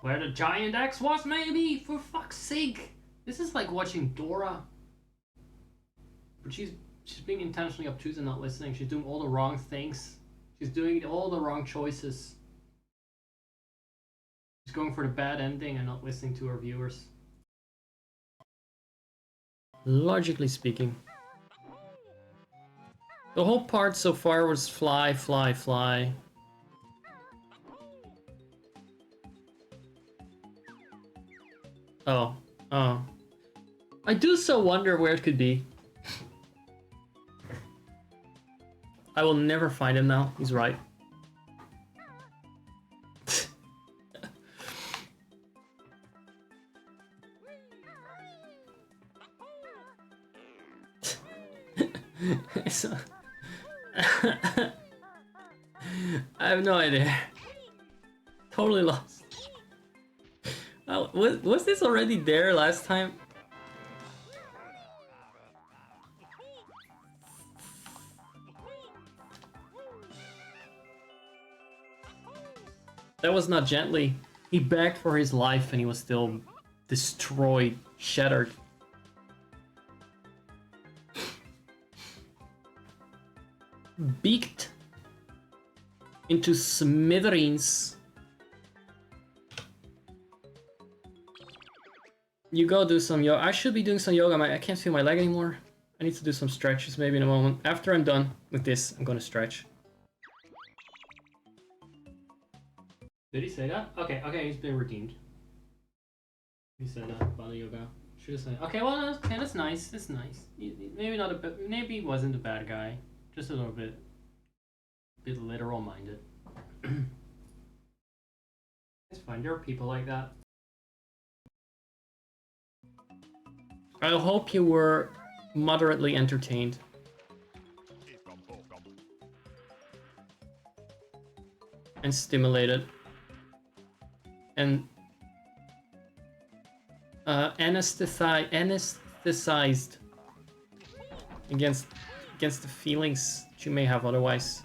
Where the giant X was, maybe? For fuck's sake! This is like watching Dora. But she's being intentionally obtuse and not listening. She's doing all the wrong things. She's doing all the wrong choices. She's going for the bad ending and not listening to her viewers. Logically speaking. The whole part so far was fly, fly, fly. Oh. I do so wonder where it could be. I will never find him now. He's right. So, I have no idea. Totally lost. Was this already there last time? That was not gently. He begged for his life and he was still destroyed, shattered. Beaked into smithereens. You go do some yoga. I should be doing some yoga. I can't feel my leg anymore. I need to do some stretches maybe in a moment. After I'm done with this, I'm gonna stretch. Did he say that? Okay, he's been redeemed. He said that about the yoga. Should have said. Okay, well, that's nice. That's nice. Maybe not maybe he wasn't a bad guy. Just a little bit literal minded. It's fine. There are people like that. I hope you were moderately entertained. And stimulated. And anesthetized against the feelings that you may have otherwise.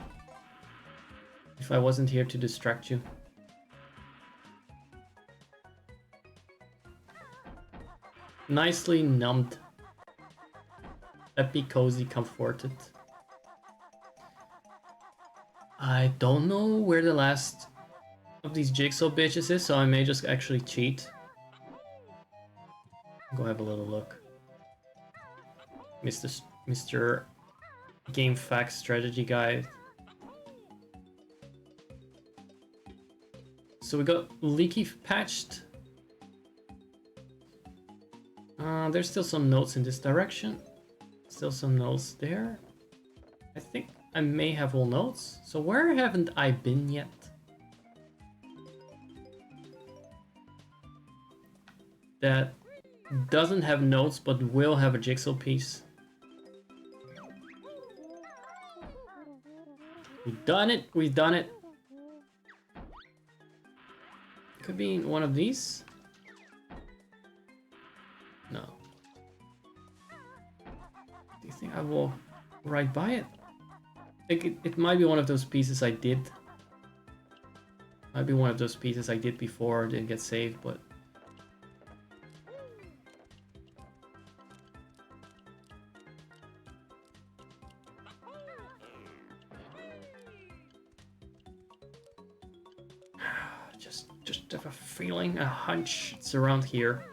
If I wasn't here to distract you. Nicely numbed. Happy, cozy, comforted. I don't know where the last of these jigsaw bitches is, so I may just actually cheat. Go have a little look. Mr. Game Facts Strategy Guide. So we got Leaky patched. There's still some notes in this direction. Still some notes there. I think I may have all notes. So where haven't I been yet? That doesn't have notes but will have a jigsaw piece. We've done it! We've done it! Could be in one of these. No. Do you think I will right by it? I think it might be one of those pieces I did. Might be one of those pieces I did before, didn't get saved, but... Just have a feeling, a hunch, it's around here.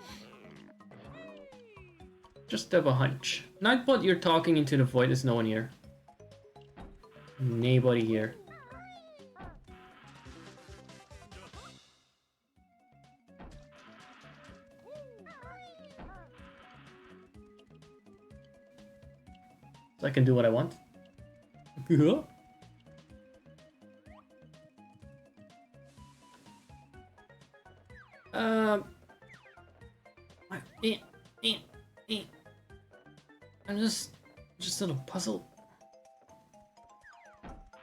Just have a hunch. Nightbot, you're talking into the void, there's no one here. Nobody here. So I can do what I want. I'm just a little puzzled.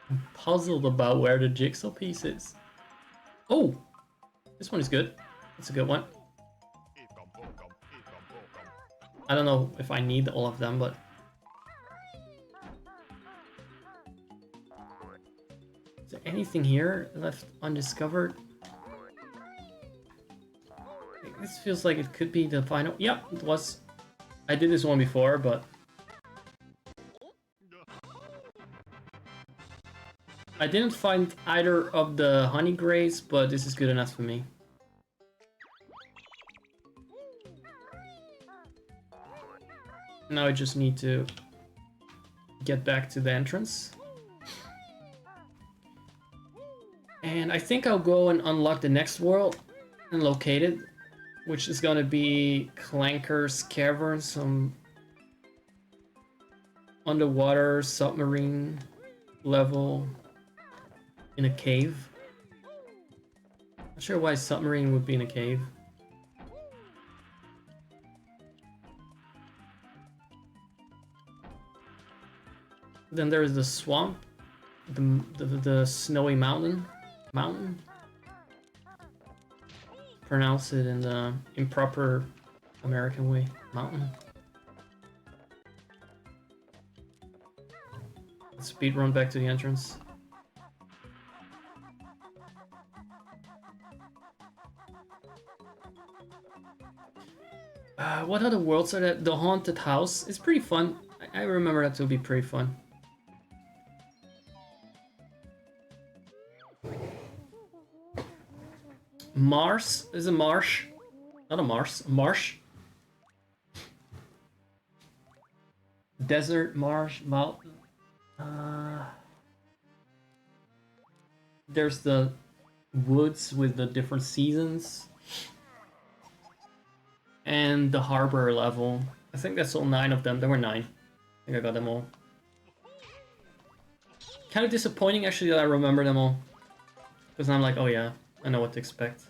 I'm puzzled about where the jigsaw piece is. Oh! This one is good. That's a good one. I don't know if I need all of them, but... Is there anything here left undiscovered? This feels like it could be the final... Yep, it was. I did this one before, but... I didn't find either of the honey grays, but this is good enough for me. Now I just need to get back to the entrance. And I think I'll go and unlock the next world and locate it, which is gonna be Clanker's Cavern, some underwater submarine level in a cave. Not sure why submarine would be in a cave. Then there's the swamp, the snowy mountain. Pronounce it in the improper American way. Mountain. Speed run back to the entrance. What other worlds are there? The haunted house is pretty fun. I remember that to be pretty fun. Mars is a marsh. Not a marsh. A marsh. Desert, marsh, mountain. There's the woods with the different seasons. And the harbor level. I think that's all 9 of them. There were 9. I think I got them all. Kind of disappointing actually that I remember them all. Because I'm like, oh yeah, I know what to expect.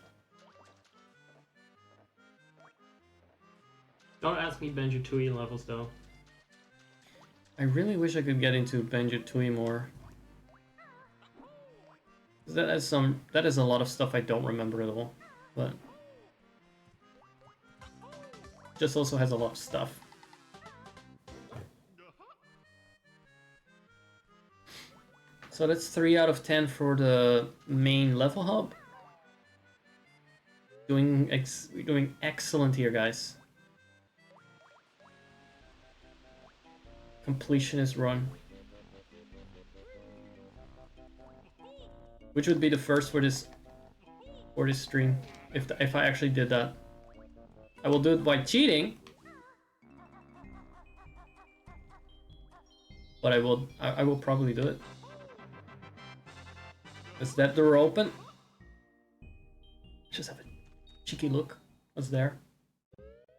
Don't ask me Banjo-Tooie levels though. I really wish I could get into Banjo-Tooie more. 'Cause that is a lot of stuff I don't remember at all, but just also has a lot of stuff. So that's 3 out of 10 for the main level hub. We're doing excellent here, guys. Completionist run. Which would be the first for this stream if I actually did that. I will do it by cheating. But I will probably do it. Is that door open? Just have a cheeky look. What's there?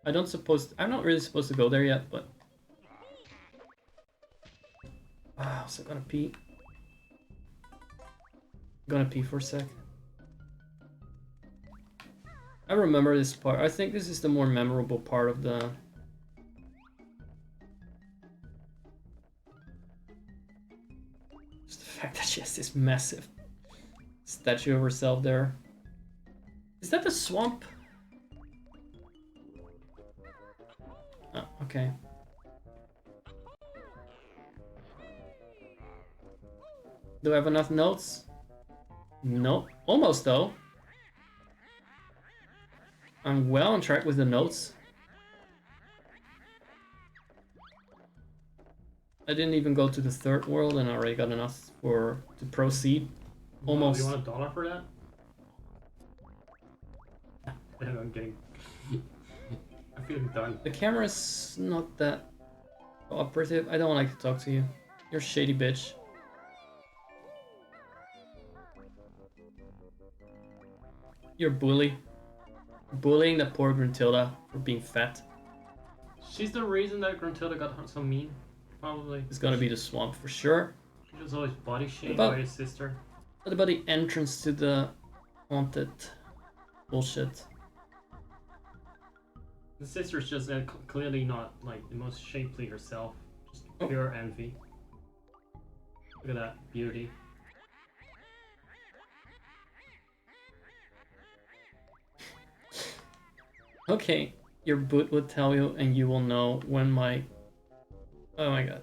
I'm not really supposed to go there yet, but wow, so gonna pee. Gonna pee for a sec. I remember this part. I think this is the more memorable part of the... Just the fact that she has this massive statue of herself there. Is that the swamp? Oh, okay. Do I have enough notes? Nope. Almost though. I'm well on track with the notes. I didn't even go to the third world and I already got enough to proceed. Almost. You want $1 for that? I'm getting... I feel done. The camera's not that cooperative. I don't like to talk to you. You're a shady bitch. You're a bully. Bullying the poor Gruntilda for being fat. She's the reason that Gruntilda got so mean. Probably. It's gonna be the swamp for sure. She was always body shamed What about- by his sister. What about the entrance to the haunted bullshit? The sister's just clearly not like the most shapely herself. Just pure envy. Look at that beauty. Okay, your boot will tell you and you will know when my... Oh my god.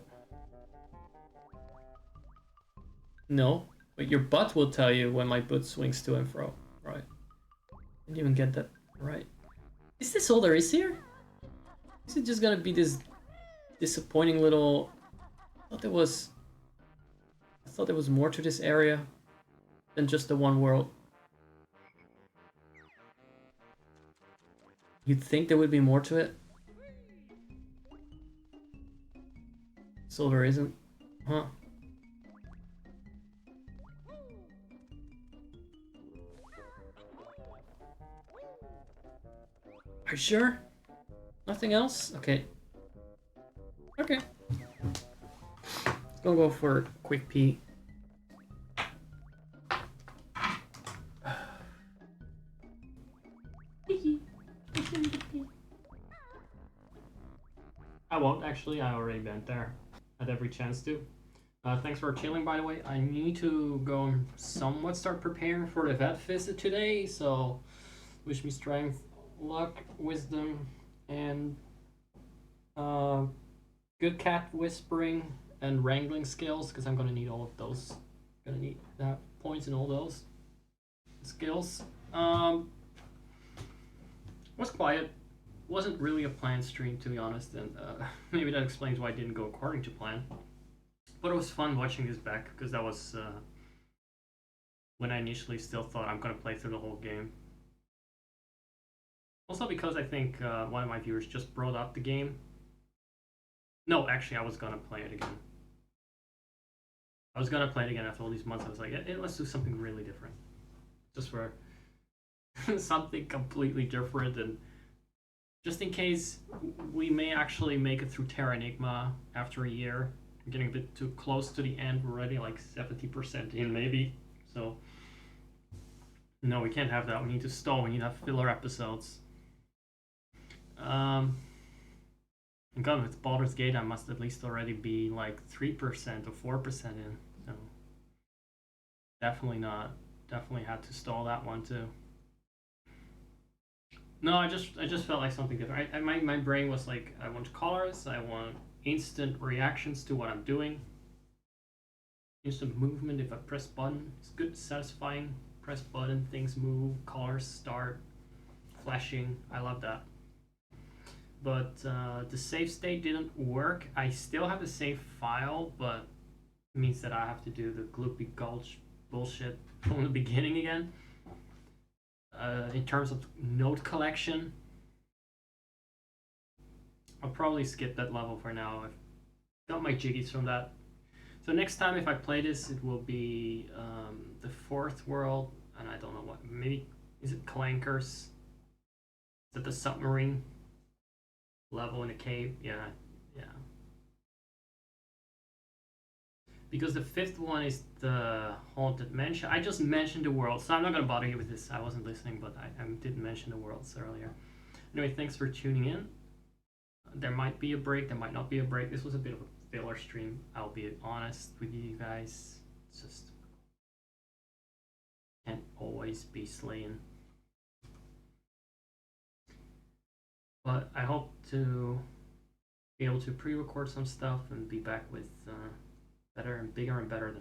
No, but your butt will tell you when my boot swings to and fro. Right. Didn't even get that right. Is this all there is here? Is it just gonna be this disappointing little... I thought there was more to this area than just the one world. You'd think there would be more to it. So there isn't. Huh. Are you sure? Nothing else? Okay. Okay. Let's go for a quick pee. I won't actually, I already went there. Had every chance to. Thanks for chilling, by the way. I need to go and somewhat start preparing for the vet visit today, so wish me strength, luck, wisdom, and good cat whispering and wrangling skills, because I'm gonna need all of those. Gonna need that points in all those skills. Was quiet. Wasn't really a planned stream, to be honest, and maybe that explains why I didn't go according to plan. But it was fun watching this back, because that was when I initially still thought I'm going to play through the whole game. Also because I think one of my viewers just brought up the game. No, actually I was going to play it again. I was going to play it again after all these months. I was like, let's do something really different. Just for something completely different, and just in case we may actually make it through Terra Enigma after a year. We're getting a bit too close to the end. We're already like 70% in, maybe. So No, we can't have that. We need to stall. We need to have filler episodes. And God, with Baldur's Gate, I must at least already be like 3% or 4% in. So definitely not. Definitely had to stall that one too. No, I just felt like something different. My brain was like, I want colors. I want instant reactions to what I'm doing. Instant movement if I press button. It's good, satisfying. Press button, things move, colors start flashing. I love that. But the save state didn't work. I still have the save file, but it means that I have to do the Gloopy Gulch bullshit from the beginning again. In terms of note collection, I'll probably skip that level for now. I've got my jiggies from that. So next time if I play this, it will be the fourth world, and I don't know what, maybe, is it Clankers? Is that the submarine level in a cave? Yeah. Because the fifth one is the Haunted Mansion. I just mentioned the world, so I'm not gonna bother you with this. I wasn't listening, but I did mention the worlds earlier. Anyway, thanks for tuning in. There might be a break, there might not be a break. This was a bit of a filler stream, I'll be honest with you guys. It's just can't always be slaying. But I hope to be able to pre-record some stuff and be back with better and bigger and better than